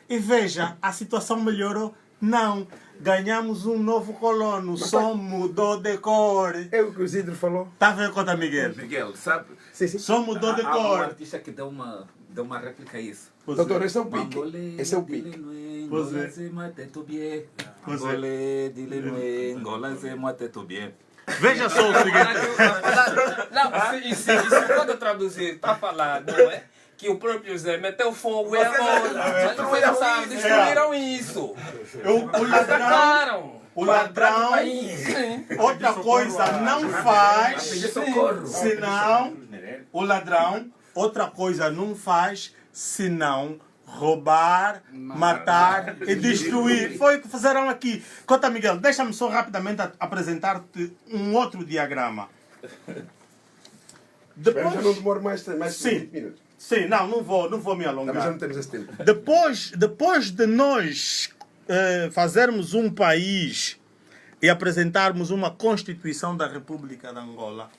e veja, a situação melhorou? Não. Ganhamos um novo colono, só mudou de cor. É o que o Isidro falou. Está a ver, Cota Miguel? Miguel, sabe? Sim. Só mudou de Há um cor. artista que deu uma réplica a isso. Doutor, esse é o pique. Esse é o pique. Veja só o seguinte. Não, isso pode traduzir, está a falar, não é? Que o próprio Zé meteu fogo e agora. Destruíram isso. O ladrão, outra coisa não faz, senão, o ladrão, outra coisa não faz, senão roubar, matar e destruir. Foi o que fizeram aqui. Cota Miguel, deixa-me só rapidamente apresentar-te um outro diagrama. Depois, já não demoro mais de 20 minutos. Sim, não vou me alongar. Mas já não temos esse tempo. Depois de nós fazermos um país e apresentarmos uma Constituição da República de Angola,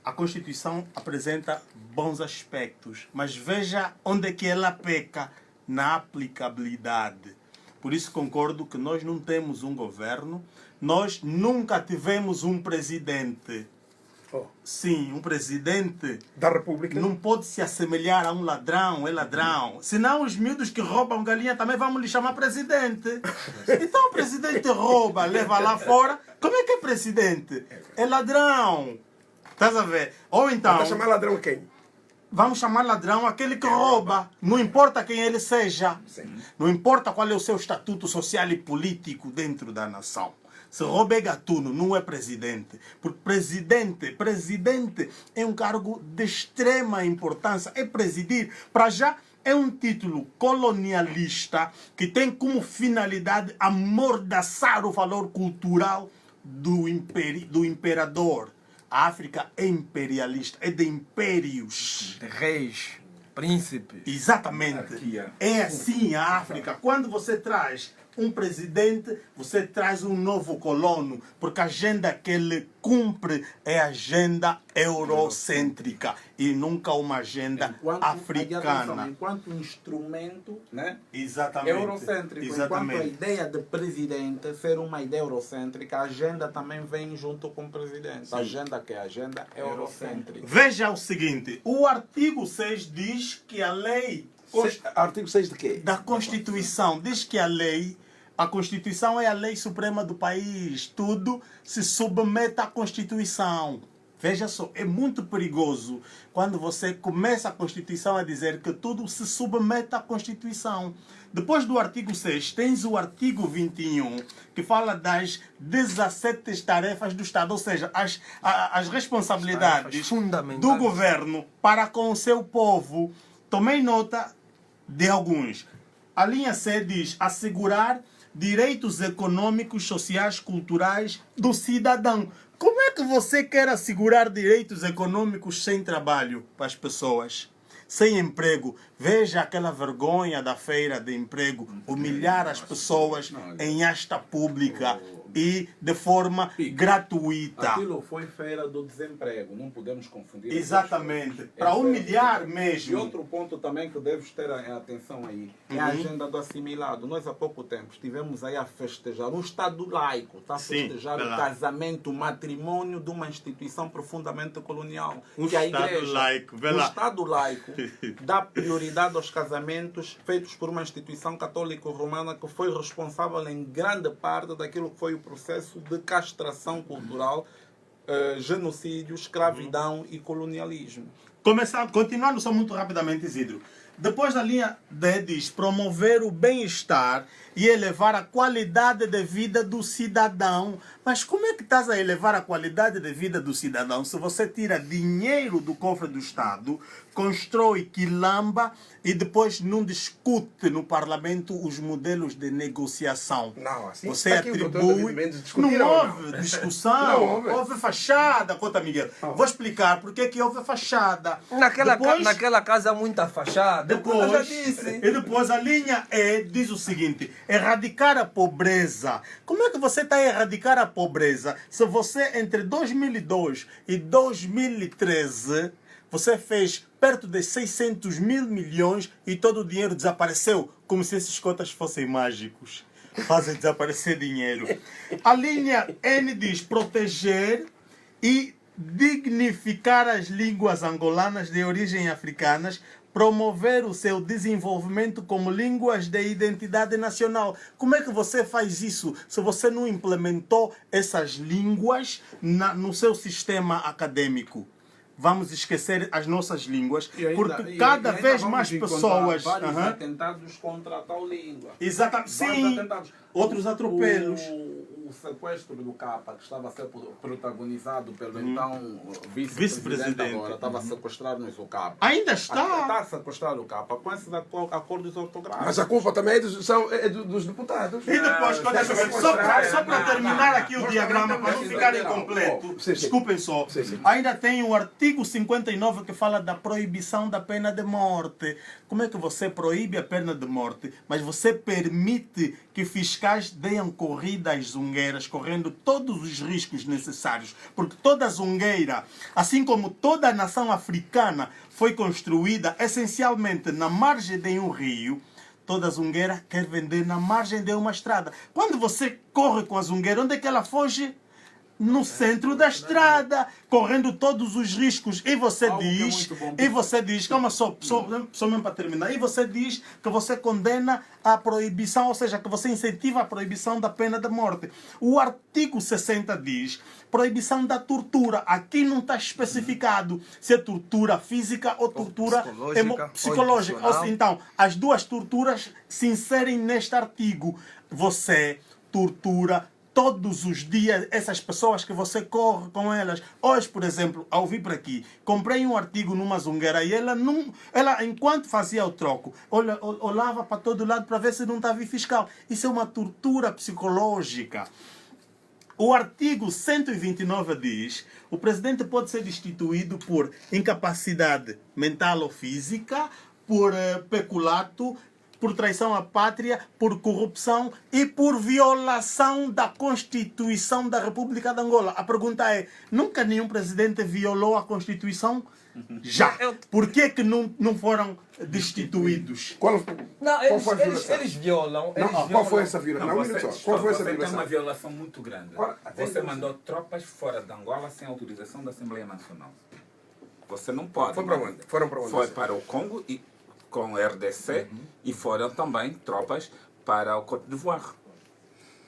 a Constituição apresenta bons aspectos, mas veja onde é que ela peca na aplicabilidade. Por isso concordo que nós não temos um governo, nós nunca tivemos um presidente. Sim, um presidente da República não pode se assemelhar a um ladrão, é ladrão. Senão os miúdos que roubam galinha também vamos lhe chamar presidente. Então o presidente rouba, leva lá fora. Como é que é presidente? É ladrão. Estás a ver? Ou então... Vai chamar ladrão quem? Vamos chamar ladrão aquele que rouba. Não importa quem ele seja. Não importa qual é o seu estatuto social e político dentro da nação. Se rouba é gatuno, não é presidente. Porque presidente é um cargo de extrema importância. É presidir. Para já, é um título colonialista que tem como finalidade amordaçar o valor cultural do imperador. A África é imperialista, é de impérios. De reis, príncipes. Exatamente. É assim a África. Quando você traz um presidente, você traz um novo colono, porque a agenda que ele cumpre é a agenda eurocêntrica e nunca uma agenda africana. Enquanto instrumento, né? Exatamente. Eurocêntrico. Exatamente. Enquanto a ideia de presidente ser uma ideia eurocêntrica, a agenda também vem junto com o presidente. Sim. A agenda que é a agenda eurocêntrica. Veja o seguinte, o artigo 6 diz que a lei... Artigo 6 de quê? Da Constituição. Diz que a Constituição é a lei suprema do país. Tudo se submete à Constituição. Veja só, é muito perigoso quando você começa a Constituição a dizer que tudo se submete à Constituição. Depois do artigo 6, tens o artigo 21, que fala das 17 tarefas do Estado, ou seja, as responsabilidades do governo para com o seu povo. Tomei nota de alguns. A linha C diz assegurar direitos econômicos, sociais, culturais do cidadão. Como é que você quer assegurar direitos econômicos sem trabalho para as pessoas? Sem emprego. Veja aquela vergonha da feira de emprego. Humilhar as pessoas em asta pública e de forma gratuita. Aquilo foi feira do desemprego, não podemos confundir. Exatamente, para humilhar mesmo. E outro ponto também que deves ter atenção aí, é a agenda do assimilado. Nós há pouco tempo estivemos aí a festejar um Estado laico, está a festejar o casamento, o matrimônio de uma instituição profundamente colonial. Que a Igreja, laico, o Estado laico dá prioridade aos casamentos feitos por uma instituição católico-romana que foi responsável em grande parte daquilo que foi o processo de castração cultural, genocídio, escravidão e colonialismo. Continuando só muito rapidamente, Isidro. Depois da linha D diz promover o bem-estar e elevar a qualidade de vida do cidadão. Mas como é que estás a elevar a qualidade de vida do cidadão se você tira dinheiro do cofre do Estado, constrói quilamba e depois não discute no parlamento os modelos de negociação? Não, assim você aqui atribui... Não houve discussão, houve fachada, Cota Miguel. Vou explicar porque que houve fachada. Naquela casa há muita fachada. Eu já disse. E depois a linha E diz o seguinte: erradicar a pobreza. Como é que você está a erradicar a pobreza se você entre 2002 e 2013 você fez perto de 600 mil milhões e todo o dinheiro desapareceu, como se esses cotas fossem mágicos, fazem desaparecer dinheiro. A linha N diz proteger e dignificar as línguas angolanas de origem africanas, promover o seu desenvolvimento como línguas de identidade nacional. Como é que você faz isso se você não implementou essas línguas no seu sistema acadêmico? Vamos esquecer as nossas línguas, porque cada vez mais pessoas... Vários atentados contra a tal língua. Exatamente, sim. Outros atropelos. O sequestro do Capa, que estava a ser protagonizado pelo então vice-presidente agora, estava a sequestrar-nos o Capa. Ainda está? Está a sequestrar o Capa com esses acordos ortográficos. Mas a culpa também é dos deputados. E depois, só para terminar aqui o diagrama, para não ficar incompleto, desculpem só, ainda tem o artigo 59 que fala da proibição da pena de morte. Como é que você proíbe a pena de morte, mas você permite que fiscais deem corrida às zungueiras, correndo todos os riscos necessários? Porque toda zungueira, assim como toda a nação africana, foi construída essencialmente na margem de um rio. Toda zungueira quer vender na margem de uma estrada. Quando você corre com a zungueira, onde é que ela foge? No centro da estrada, correndo todos os riscos. E você diz, calma só mesmo para terminar, e você diz que você condena a proibição, ou seja, que você incentiva a proibição da pena de morte. O artigo 60 diz proibição da tortura. Aqui não está especificado se é tortura física ou tortura psicológica. Então, as duas torturas se inserem neste artigo. Você tortura todos os dias essas pessoas que você corre com elas. Hoje, por exemplo, ao vir para aqui, comprei um artigo numa zungueira e ela enquanto fazia o troco, olhava para todo lado para ver se não estava fiscal. Isso é uma tortura psicológica. O artigo 129 diz: o presidente pode ser destituído por incapacidade mental ou física, por peculato, por traição à pátria, por corrupção e por violação da Constituição da República de Angola. A pergunta é, nunca nenhum presidente violou a Constituição? Já. Por que não foram destituídos? Eles violam. Qual foi essa violação? Qual foi essa violação? Tem uma violação muito grande. Você mandou tropas fora de Angola sem autorização da Assembleia Nacional. Você não pode. Foi para onde? Foram para onde? Foi para o Congo e com o RDC e foram também tropas para o Côte d'Ivoire.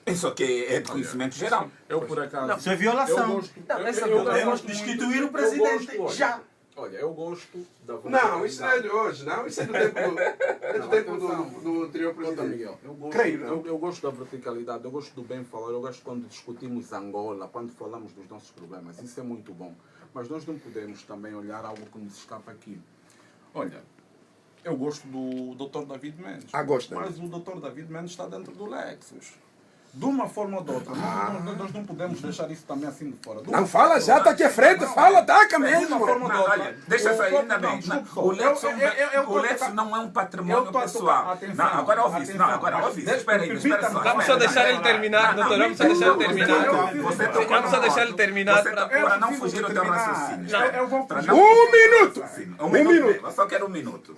Isso aqui é de conhecimento geral. Eu, por acaso... Isso é violação. Podemos destituir o presidente já. Olha, eu gosto da... Não, isso não é de hoje, não. Isso é do tempo do anterior presidente. Miguel, eu gosto da verticalidade, eu gosto do bem falar, eu gosto quando discutimos Angola, quando falamos dos nossos problemas. Isso é muito bom. Mas nós não podemos também olhar algo que nos escapa aqui. Olha, eu gosto do Dr. David Mendes. Gosto. Mas o Dr. David Mendes está dentro do Lexus. De uma forma ou de outra. Nós não podemos deixar isso também assim de fora. Não, fala já, está aqui à frente, fala, taca mesmo. De uma forma ou de outra. Olha, deixa sair ainda bem. O Lexus não é um patrimônio pessoal. Não, agora ouve isso. Não, agora ouve isso. Espera só. Vamos só deixar ele terminar, doutor. Vamos só deixar ele terminar. Vamos só deixar ele terminar. Para não fugir do teu raciocínio. Um minuto! Um minuto. Eu só quero um minuto.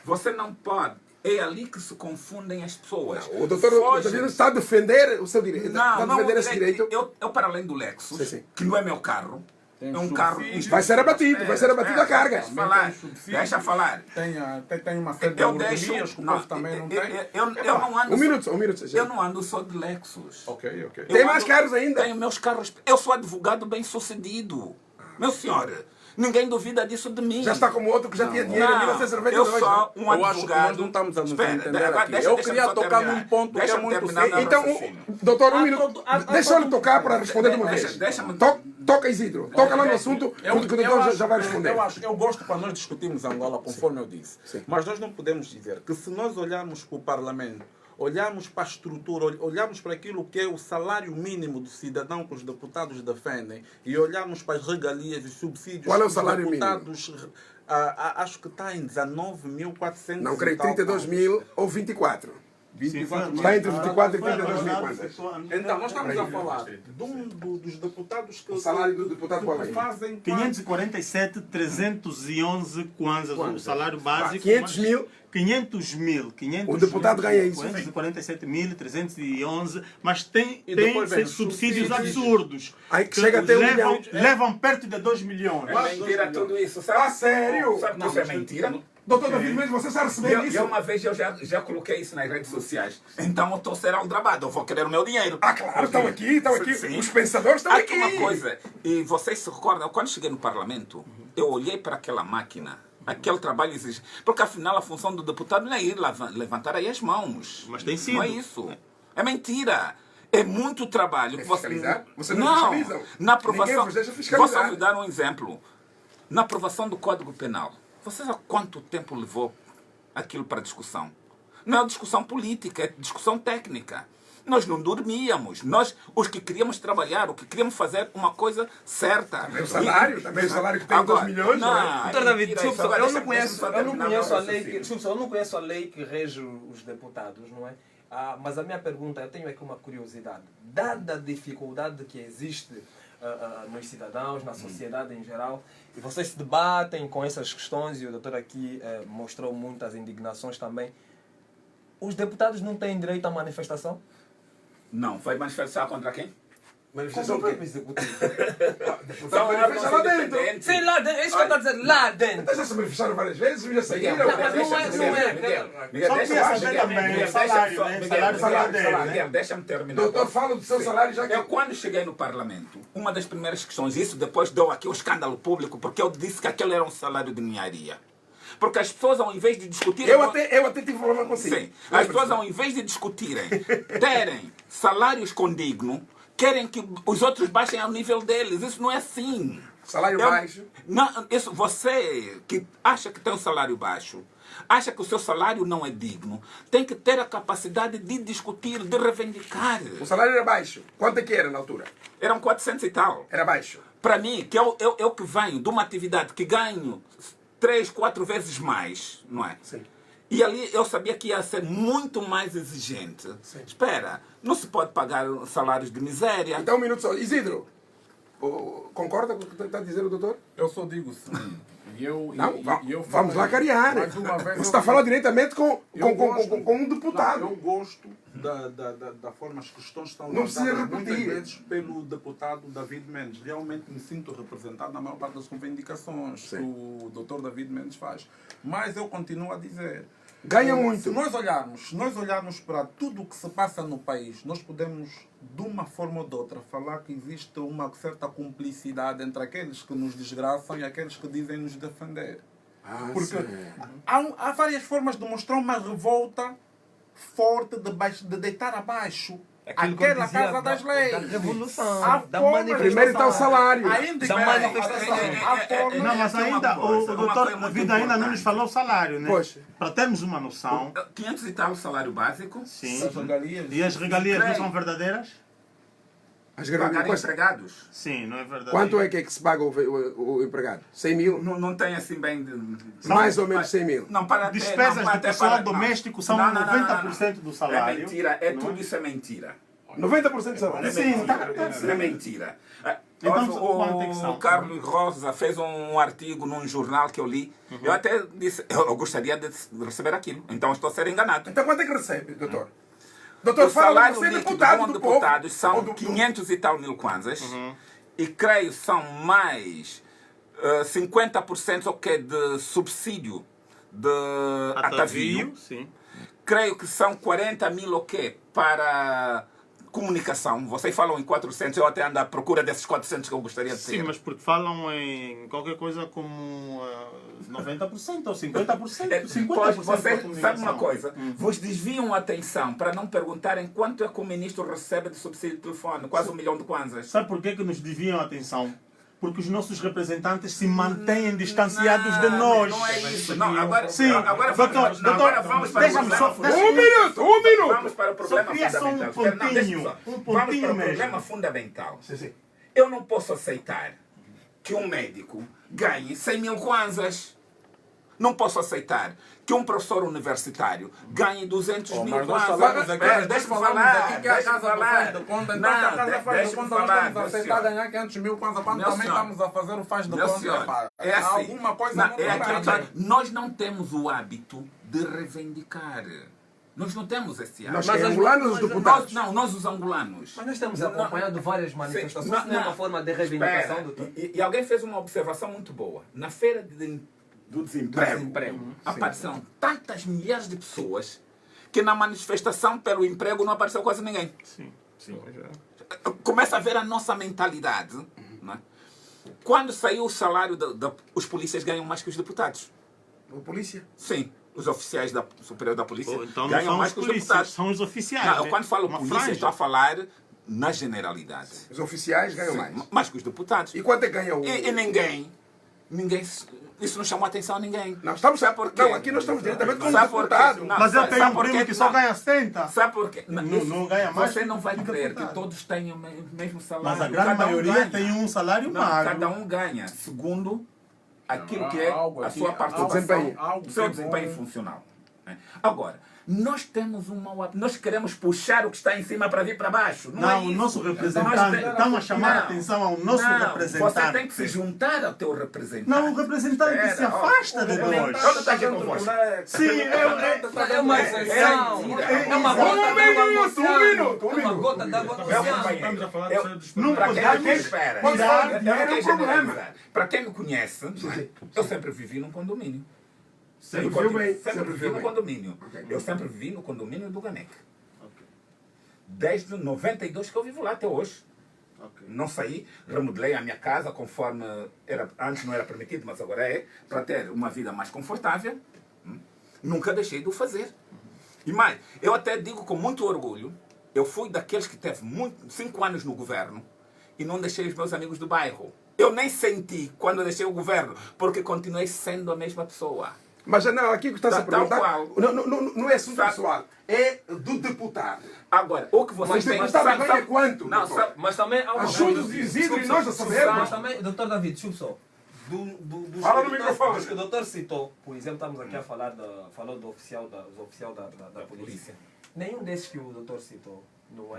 Você não pode. É ali que se confundem as pessoas. O doutor está a defender o seu direito. Não, está a defender esse direito. Eu, para além do Lexus, que não é meu carro, é um carro... Vai ser abatido a carga. Deixa falar. Tem uma série de autonomias que o povo também não tem. Eu não ando... Um minuto. Eu não ando só de Lexus. Ok. Tem mais carros ainda? Tenho meus carros... Eu sou advogado bem-sucedido. Meu senhor... Ninguém duvida disso de mim. Já está como outro que já tinha dinheiro em 1992. Eu sou um Eu acho que nós não estamos a nos entender aqui. Eu queria tocar num ponto que é muito sério. Então, doutor, um minuto. Deixa eu lhe tocar para responder de uma vez. Toca, Isidro. Toca lá no assunto, que o doutor já vai responder. Eu gosto quando nós discutimos Angola, conforme eu disse. Mas nós não podemos dizer que se nós olharmos para o Parlamento, olharmos para a estrutura, olharmos para aquilo que é o salário mínimo do cidadão que os deputados defendem e olharmos para as regalias e subsídios Qual é o que salário os deputados, acho que está em 19.400. Não, creio 32 mil ou 24. Está entre 24 e 32 mil quantas? Então, nós estamos a falar dos deputados que... O salário do deputado qual é? Fazem 547.311 kwanzas, o salário básico. 500 mil? 500 mil. O deputado ganha isso. 547.311, mas tem subsídios absurdos. Aí que chega até 1 milhão. Levam perto de 2 milhões. É mentira tudo isso. Ah, sério? Sabe que isso é mentira? Doutor David, mesmo você já recebeu isso? Uma vez eu já coloquei isso nas redes sociais. Então eu estou a ser aldrabado, eu vou querer o meu dinheiro. Ah, claro, estão aqui. Sim. Os pensadores estão aqui. Uma coisa, e vocês se recordam, quando cheguei no Parlamento, eu olhei para aquela máquina, aquele trabalho exige. Porque afinal a função do deputado não é ir levantar aí as mãos. Mas tem sido. Não é isso. É mentira. É muito trabalho. Fiscalizar? Você não fiscalizam? Na aprovação. Ninguém vos deixa fiscalizar. Vou só lhe dar um exemplo. Na aprovação do Código Penal, vocês há quanto tempo levou aquilo para discussão? Não é discussão política, é discussão técnica. Nós não dormíamos. Nós, os que queríamos trabalhar, o que queríamos fazer uma coisa certa. Também o salário que tem 2 milhões. Doutor David, desculpa, eu não conheço a lei que rege os deputados, não é? Mas a minha pergunta, eu tenho aqui uma curiosidade. Dada a dificuldade que existe nos cidadãos, na sociedade em geral, e vocês se debatem com essas questões, e o doutor aqui mostrou muitas indignações também, os deputados não têm direito à manifestação? Não. Vai manifestar contra quem? Manifestação contra o executivo. Deputado manifesta lá dentro. Sim, lá dentro. É isso que eu estou a dizer, lá dentro. Então já se manifestaram várias vezes, já saíram. Miguel, deixa-me terminar. Doutor, fala do seu salário já que... Eu, quando cheguei no Parlamento, uma das primeiras questões, isso depois deu aqui o escândalo público, porque eu disse que aquele era um salário de ninharia. Porque as pessoas, ao invés de discutirem... Eu até tive problema consigo. Sim. As pessoas, ao invés de discutirem, terem salários condignos, querem que os outros baixem ao nível deles. Isso não é assim. Salário baixo? Não, isso, você que acha que tem um salário baixo, acha que o seu salário não é digno, tem que ter a capacidade de discutir, de reivindicar. O salário era baixo. Quanto é que era na altura? Eram 400 e tal. Era baixo. Para mim, que eu que venho de uma atividade que ganho 3, 4 vezes mais, não é? Sim. E ali eu sabia que ia ser muito mais exigente. Sim. Espera, não se pode pagar salários de miséria. Então, um minuto só. Isidro, concorda com o que está a dizer o doutor? Eu só digo sim. Vamos lá carear. Você está falando diretamente com um deputado. Eu gosto da forma as questões estão não precisa muitas repetir. vezes pelo deputado David Mendes. Realmente me sinto representado na maior parte das reivindicações que o doutor David Mendes faz. Mas eu continuo a dizer... Ganha muito. Se nós olharmos para tudo o que se passa no país, nós podemos, de uma forma ou de outra, falar que existe uma certa cumplicidade entre aqueles que nos desgraçam e aqueles que dizem nos defender. Porque há várias formas de mostrar uma revolta forte, de deitar abaixo aquela casa das leis. Da revolução, da manifestação. Primeiro está o salário. Da manifestação. Não, mas ainda, o doutor David ainda não nos falou o salário, né? Pois. Para termos uma noção. 500 e tal o salário básico. Sim. E as regalias não são verdadeiras? As pagar empregados? Sim, não é verdade. Quanto é que se paga o empregado? 100 mil? Não tem assim bem... Mais ou menos 100 mil. Não, para despesas de pessoal doméstico são 90% do salário. É mentira, tudo isso é mentira. 90% do salário? Sim, é mentira. Então, quanto é que são? O Carlos Rosa fez um artigo num jornal que eu li. Eu até disse, eu gostaria de receber aquilo. Então estou a ser enganado. Então quanto é que recebe, doutor? O salário líquido de um deputado são 500 e tal mil kwanzas. E creio são mais 50% o que de subsídio de atavio. Sim. Creio que são 40 mil o que para comunicação, vocês falam em 400, eu até ando à procura desses 400 que eu gostaria de ter. Sim, mas porque falam em qualquer coisa como 90% ou 50%. 50% Pois, da você comunicação. sabe uma coisa? Vos desviam a atenção para não perguntarem quanto é que o ministro recebe de subsídio de telefone, quase 1 milhão de kwanzas. Sabe por que nos desviam a atenção? Porque os nossos representantes se mantêm distanciados de nós. Não é isso. Não, agora, Sim. agora vamos para o Deixa-me só... problema. Um minuto! Vamos para o problema queria só um fundamental. Não, deixa-me só. pontinho Vamos para o mesmo. problema fundamental. Eu não posso aceitar que um médico ganhe 100 mil kwanzas. Não posso aceitar que um professor universitário ganhe 200 mil Mas nós kwanzas. falamos aqui, Espera, deixa-me falar. aqui que a Deixa-me casa falar. faz de conta. Então, se a casa faz de deixa-me conta, nós falar, estamos a meu aceitar senhor. ganhar 500 mil kwanza quando Meu também senhor. estamos a fazer o faz de Meu conta. senhor, Pá. é assim. Alguma coisa Não, não é está aquilo bem. que nós não temos o hábito de reivindicar. Nós não temos esse hábito. Nós que angolanos, os deputados. Nós os angolanos. Mas nós temos acompanhado várias manifestações. Isso não é uma forma de reivindicação, doutor? E alguém fez uma observação muito boa. Na feira do desemprego, apareceram tantas milhares de pessoas que na manifestação pelo emprego não apareceu quase ninguém. Sim. Começa a ver a nossa mentalidade. Não é? Quando saiu o salário, os polícias ganham mais que os deputados. A polícia? Sim. Os oficiais superior da polícia Então não ganham são mais os que os polícias, deputados. são os oficiais. Não, né? quando falo Uma polícia, franja. estou a falar na generalidade. Os oficiais ganham Sim, mais. mais que os deputados. E quanto é que ganha o... E ninguém, isso não chamou a atenção a ninguém. Não, estamos... Sabe por quê? Não, aqui nós estamos diretamente com o Sabe por quê? deputado. Não, Mas eu sabe tenho um por primo quê? que só Não. ganha 70. Sabe por quê? Não ganha mais Você não vai que crer que deputado. todos têm o mesmo salário. Mas a grande Cada um maioria ganha. tem um salário Não, magro. cada um ganha segundo aquilo que é Algo a aqui, sua algo participação, algo o seu que é desempenho bom. funcional. né? Agora, nós temos um mau hábito. Nós queremos puxar o que está em cima para vir para baixo. Não, é Não, o isso. nosso representante. Estamos a chamar a atenção ao nosso representante. Você tem que se juntar ao teu representante. Não, o representante se afasta de nós. Onde está aqui convosco? Sim, É uma exceção. É uma gota d'água no oceano. É uma gota d'água no oceano. Estamos a falar de Não Para podemos quem espera, para quem me conhece, eu sempre vivi num condomínio. Sempre Eu viu bem. Sempre vivi no condomínio. Eu sempre vivi no condomínio do Ganec. Desde 92 que eu vivo lá até hoje. Não saí, remodelei a minha casa conforme era, antes não era permitido, mas agora é, para ter uma vida mais confortável. Nunca deixei de o fazer. E mais, eu até digo com muito orgulho, eu fui daqueles que teve 5 anos no governo e não deixei os meus amigos do bairro. Eu nem senti quando eu deixei o governo, porque continuei sendo a mesma pessoa. Mas não, aqui que está-se a Tal perguntar... qual. Não é assunto pessoal. É do deputado. Agora, o que vocês Mas têm... o deputado ganha quanto? Não, doutor? Mas também há uma Ajuda os Isidro e nós a sabermos. Mas também, doutor David, desculpe só. Dos Fala no que o doutor- microfone. dos que o doutor citou, por exemplo, estamos aqui a falar falou do oficial da polícia. Nenhum desses que o doutor citou, não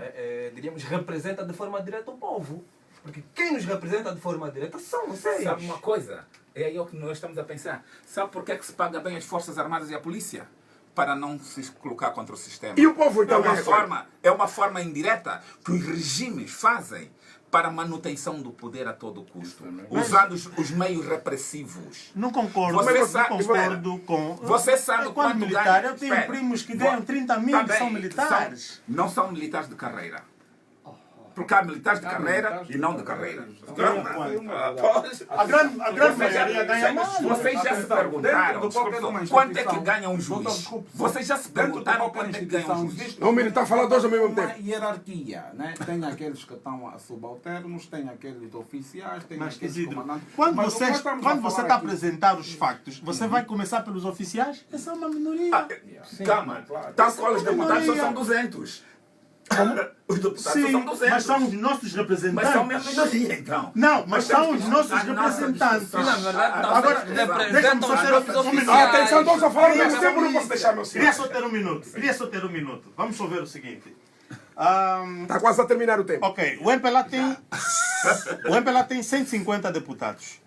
diríamos, representa de forma direta o povo. Porque quem nos representa de forma direta são vocês. Sabe uma coisa? É aí o que nós estamos a pensar. Sabe por que é que se paga bem as Forças Armadas e a polícia? Para não se colocar contra o sistema. E o povo então ganha É uma forma indireta que os regimes fazem para a manutenção do poder a todo custo, usando os meios repressivos. Não concordo, Você não sabe- concordo com... Você sabe quando quanto militar, ganha? eu tenho Espera. primos que ganham 30 mil que são militares. Não são militares de carreira. Porque há militares de carreira e não de carreira. A grande maioria ganha mais. Vocês já se perguntaram Dentro de qualquer uma quanto é que instituição. ganha um juiz? Desculpe, Vocês já se dentro de perguntaram qualquer quanto é que ganha um instituição juiz? Não, militar fala dois ao mesmo uma tempo. hierarquia, né? Tem aqueles que estão a subalternos, tem aqueles oficiais, tem Mas, aqueles Isidro, comandantes. quando Mas o que você nós estamos a está falar a aqui- apresentar os factos, você vai começar pelos oficiais? Essa é uma minoria. Calma, tal qual os deputados só são 200. Os deputados só Sim, são 200. mas são os nossos representantes. Mas são minha minoria, então. Não, mas Nós são temos os que nossos juntar a nossa representantes. discussão. Na verdade, Agora, representam deixa-me só os ter nossos um oficiais. minuto. Atenção, estamos a falar ao mesmo Queria tempo, não posso deixar meu Queria senhor. só ter um minuto. Vamos só ver o seguinte. Está quase a terminar o tempo. Ok, o MPLA tem 150 deputados.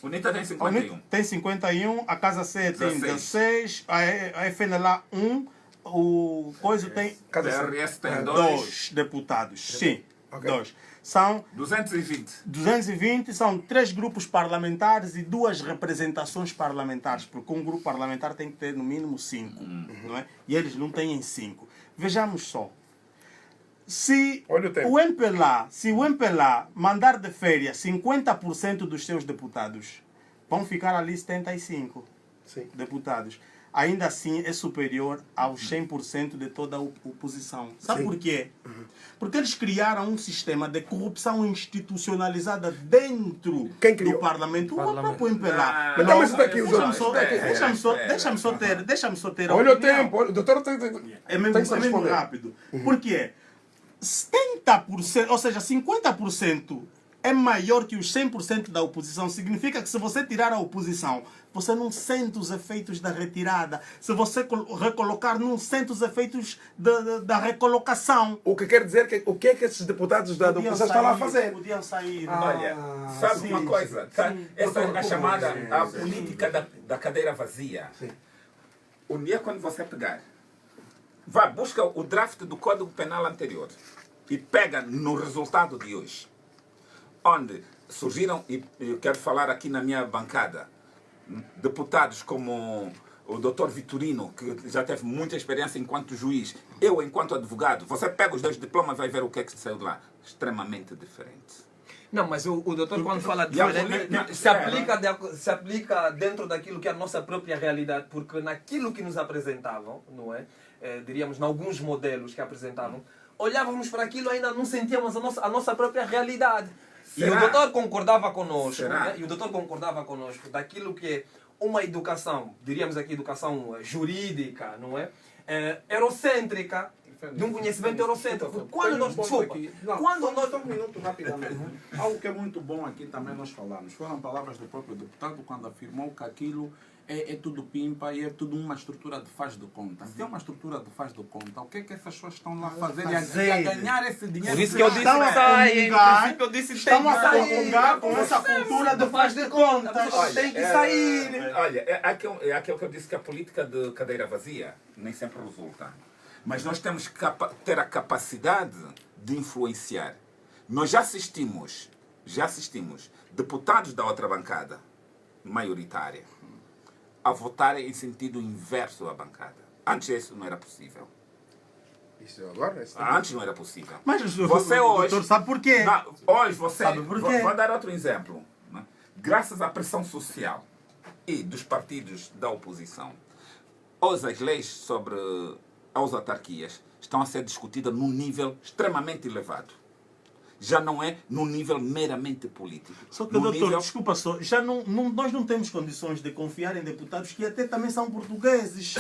O NITA tem A 51. UNIT tem 51, a Casa C tem 16, a FNLA 1, o Coisa tem O RS tem 2. 2 deputados. Sim, 2. São 220. são 3 grupos parlamentares e 2 representações parlamentares, porque um grupo parlamentar tem que ter no mínimo 5, não é? E eles não têm 5. Vejamos só, Se Olha o tempo. o MPLA mandar de férias 50% dos seus deputados, vão ficar ali 75 deputados. Ainda assim é superior aos 100% de toda a oposição. Sabe por quê? Porque eles criaram um sistema de corrupção institucionalizada dentro do Parlamento. O próprio MPLA. Deixa-me só ter a Olha o opinião. tempo. O doutor tem É mesmo rápido. Por quê? 70%, ou seja, 50% é maior que os 100% da oposição. Significa que se você tirar a oposição, você não sente os efeitos da retirada. Se você recolocar, não sente os efeitos da recolocação. O que quer dizer que o que é que esses deputados da oposição estão lá a fazer? Podiam sair. Olha, sabe uma coisa? Tá? Essa é a chamada a política da cadeira vazia. Um dia, quando você pegar, busca o draft do Código Penal anterior e pega no resultado de hoje, onde surgiram, e eu quero falar aqui na minha bancada, deputados como o Dr. Vitorino, que já teve muita experiência enquanto juiz, eu enquanto advogado, você pega os dois diplomas e vai ver o que é que saiu de lá. Extremamente diferente. Não, mas o doutor, quando fala de se aplica dentro daquilo que é a nossa própria realidade, porque naquilo que nos apresentavam, não é? Diríamos, em alguns modelos que apresentavam, olhávamos para aquilo e ainda não sentíamos a nossa própria realidade. Será? E o doutor concordava conosco, Será? né? E o doutor concordava conosco daquilo que é uma educação, diríamos aqui, educação jurídica, não é? Eurocêntrica, de um conhecimento eurocêntrico. Quando nós... Desculpa. Quando nós... Só um minuto, rapidamente. Algo que é muito bom aqui também nós falamos. Foram palavras do próprio deputado quando afirmou que aquilo é tudo pimpa e é tudo uma estrutura de faz de conta. Se é uma estrutura de faz de conta, o que é que essas pessoas estão lá a fazer e a ganhar esse dinheiro? Por isso que eu disse que saem. Por isso que eu disse que tem que sair. Com essa cultura de faz de conta. Tem que sair. Olha, é aquilo que eu disse, que a política de cadeira vazia nem sempre resulta. Mas nós temos que ter a capacidade de influenciar. Nós já assistimos deputados da outra bancada, maioritária, a votarem em sentido inverso à bancada. Antes isso não era possível. Isso agora? Antes não era possível. Mas você o hoje... doutor sabe por quê? Hoje você... Sabe por quê? Vou dar outro exemplo. Né? Graças à pressão social e dos partidos da oposição, hoje as leis sobre as autarquias estão a ser discutidas num nível extremamente elevado. Já não é num nível meramente político. Só que, doutor, desculpa só, nós não temos condições de confiar em deputados que até também são portugueses.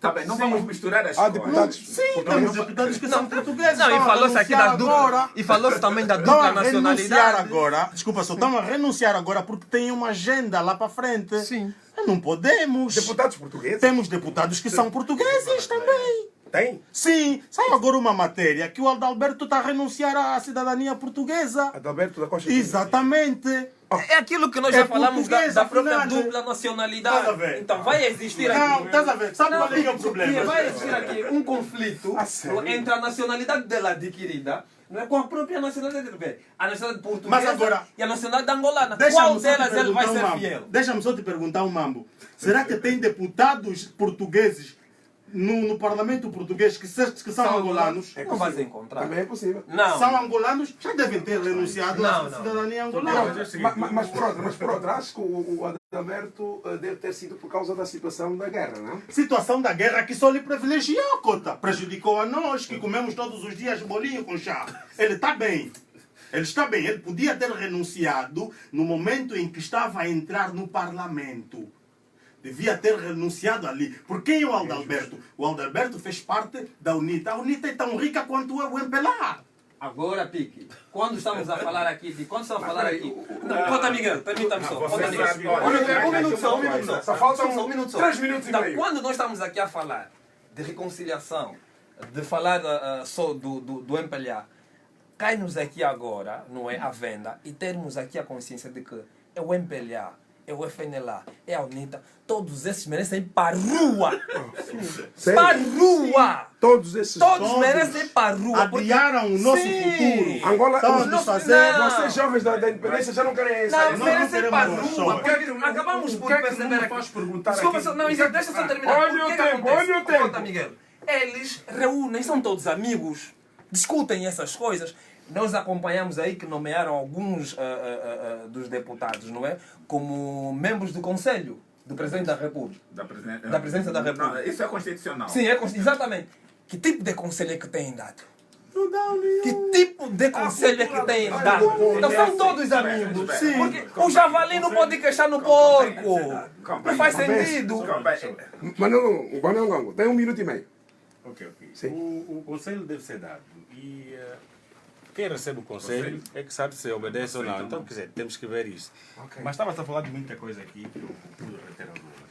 Tá bem, não vamos misturar as coisas. Deputados... Sim, temos deputados que são portugueses. Não, e falou-se aqui da dupla, e falou-se também da dupla nacionalidade. Agora, desculpa só, estão a renunciar agora porque têm uma agenda lá para frente. Sim. Não podemos. Deputados portugueses? Temos deputados que são portugueses também. Tem? Sim, saiu agora uma matéria que o Adalberto está a renunciar à cidadania portuguesa. Adalberto da Costa. Exatamente. É aquilo que nós já falamos da própria afinal. dupla nacionalidade. Estás a ver? Então vai existir aqui. Não, estás a ver? Sabe qual é o problema? Vai existir aqui um conflito entre a nacionalidade dela adquirida, não é, com a própria nacionalidade dele. A nacionalidade portuguesa Mas agora, e a nacionalidade angolana. Qual delas ele vai ser fiel? Deixa-me só te perguntar um mambo. Será que tem deputados portugueses no parlamento português que são angolanos? Não vais encontrar. Também é possível. Não. São angolanos, já devem ter renunciado à cidadania angolana. Mas por outro, acho que o Adalberto deve ter sido por causa da situação da guerra, não? Situação da guerra que só lhe privilegiou, cota. Prejudicou a nós, que comemos todos os dias bolinho com chá. Ele está bem. Ele está bem. Ele podia ter renunciado no momento em que estava a entrar no parlamento. Devia ter renunciado ali. Por quem é o Adalberto? O Adalberto fez parte da UNITA. A UNITA é tão rica quanto é o MPLA. Agora, Pique, quando estamos a falar aqui, Conta, Miguel, permita-me só. Conta, Miguel. Um minuto só. Só faltam um minuto só. 3 minutos e meio. Quando nós estamos aqui a falar de reconciliação, de falar só do MPLA, cai-nos aqui agora, não é, a venda, e termos aqui a consciência de que é o MPLA, é o FNLA, é a UNITA, todos esses merecem ir para a rua. Para a rua. Todos merecem ir para a rua. Adiaram o nosso futuro. Angola, vocês jovens da independência já não querem isso. Não, merecem ir para a rua. Acabamos por perceber aqui. Desculpa, não, deixa só terminar. Olha o tempo. Conta, Miguel. Eles reúnem, são todos amigos. discutem essas coisas. Nós acompanhamos aí que nomearam alguns dos deputados, não é? Como membros do Conselho do Presidente da República. Da Presidência da República. Não, isso é constitucional. Sim, exatamente. Que tipo de conselho é que têm dado? Que tipo de conselho é que têm dado? Então são todos amigos. Porque o javali não pode queixar no porco. Não faz sentido. Manoel, tem 1 minuto e meio. Ok. O conselho deve ser dado. E quem recebe o conselho é que sabe se obedece ou não. Então, quer dizer, temos que ver isso. Mas estava a falar de muita coisa aqui que eu pude reter algumas.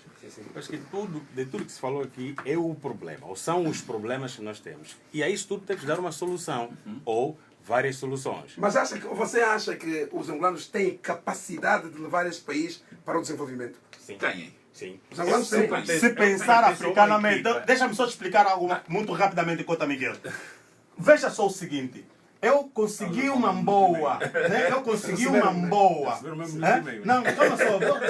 Acho que de tudo que se falou aqui é o problema, ou são os problemas que nós temos. E a isso tudo temos de dar uma solução, ou várias soluções. Mas você acha que os angolanos têm capacidade de levar este país para o desenvolvimento? Sim. Têm. Sim. Os angolanos têm. Se pensar africanamente, deixa-me só te explicar algo muito rapidamente enquanto Miguel. Veja só o seguinte. Eu consegui uma boa, né? Eu consegui uma boa. Não, calma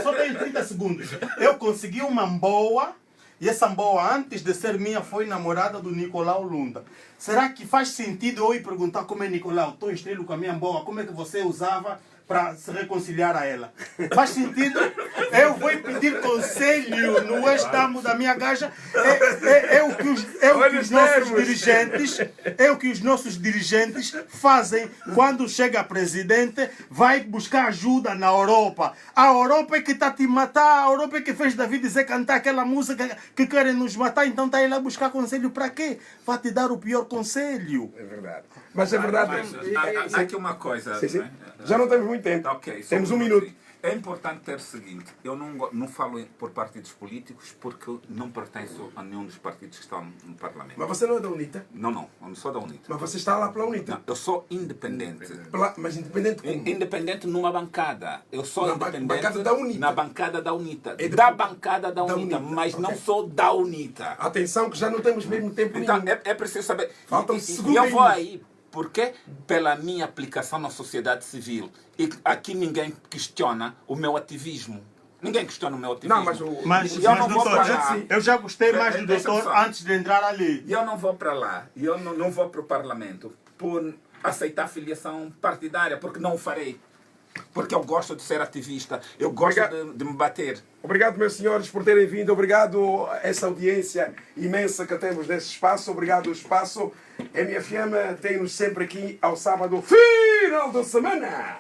só tenho 30 segundos. Eu consegui uma boa, e essa boa, antes de ser minha, foi namorada do Nicolau Lunda. Será que faz sentido eu ir perguntar como é Nicolau? Estou estrelo com a minha boa, como é que você usava para se reconciliar a ela? Faz sentido? Eu vou pedir conselho no ex-damo da minha gaja. É o que os nossos dirigentes fazem quando chega presidente, vai buscar ajuda na Europa. A Europa é que está a te matar, a Europa é que fez David dizer cantar aquela música que querem nos matar, então está aí lá buscar conselho para quê? Vai te dar o pior conselho. É verdade. Mas é verdade. Há aqui uma coisa. Sim. Já não temos muito tempo. Temos 1 minuto. É importante ter o seguinte, eu não falo por partidos políticos porque não pertenço a nenhum dos partidos que estão no Parlamento. Mas você não é da UNITA? Não, eu não sou da UNITA. Mas você está lá pela UNITA? Não, eu sou independente. Mas independente como? Independente numa bancada. Eu sou independente bancada da UNITA. Na bancada da UNITA. Da bancada da UNITA, mas não sou da UNITA. Atenção que já não temos mesmo tempo então, nenhum. É preciso saber. Faltam E eu vou aí. Porque pela minha aplicação na sociedade civil. E aqui ninguém questiona o meu ativismo. Ninguém questiona o meu ativismo. Não, mas doutor, eu já gostei mais do doutor antes de entrar ali. E eu não vou para lá. E eu não vou para o Parlamento por aceitar filiação partidária, porque não o farei. Porque eu gosto de ser ativista. Eu gosto de me bater. Obrigado, meus senhores, por terem vindo. Obrigado a essa audiência imensa que temos nesse espaço. Obrigado ao espaço. MFM tem-nos sempre aqui ao sábado, final da semana.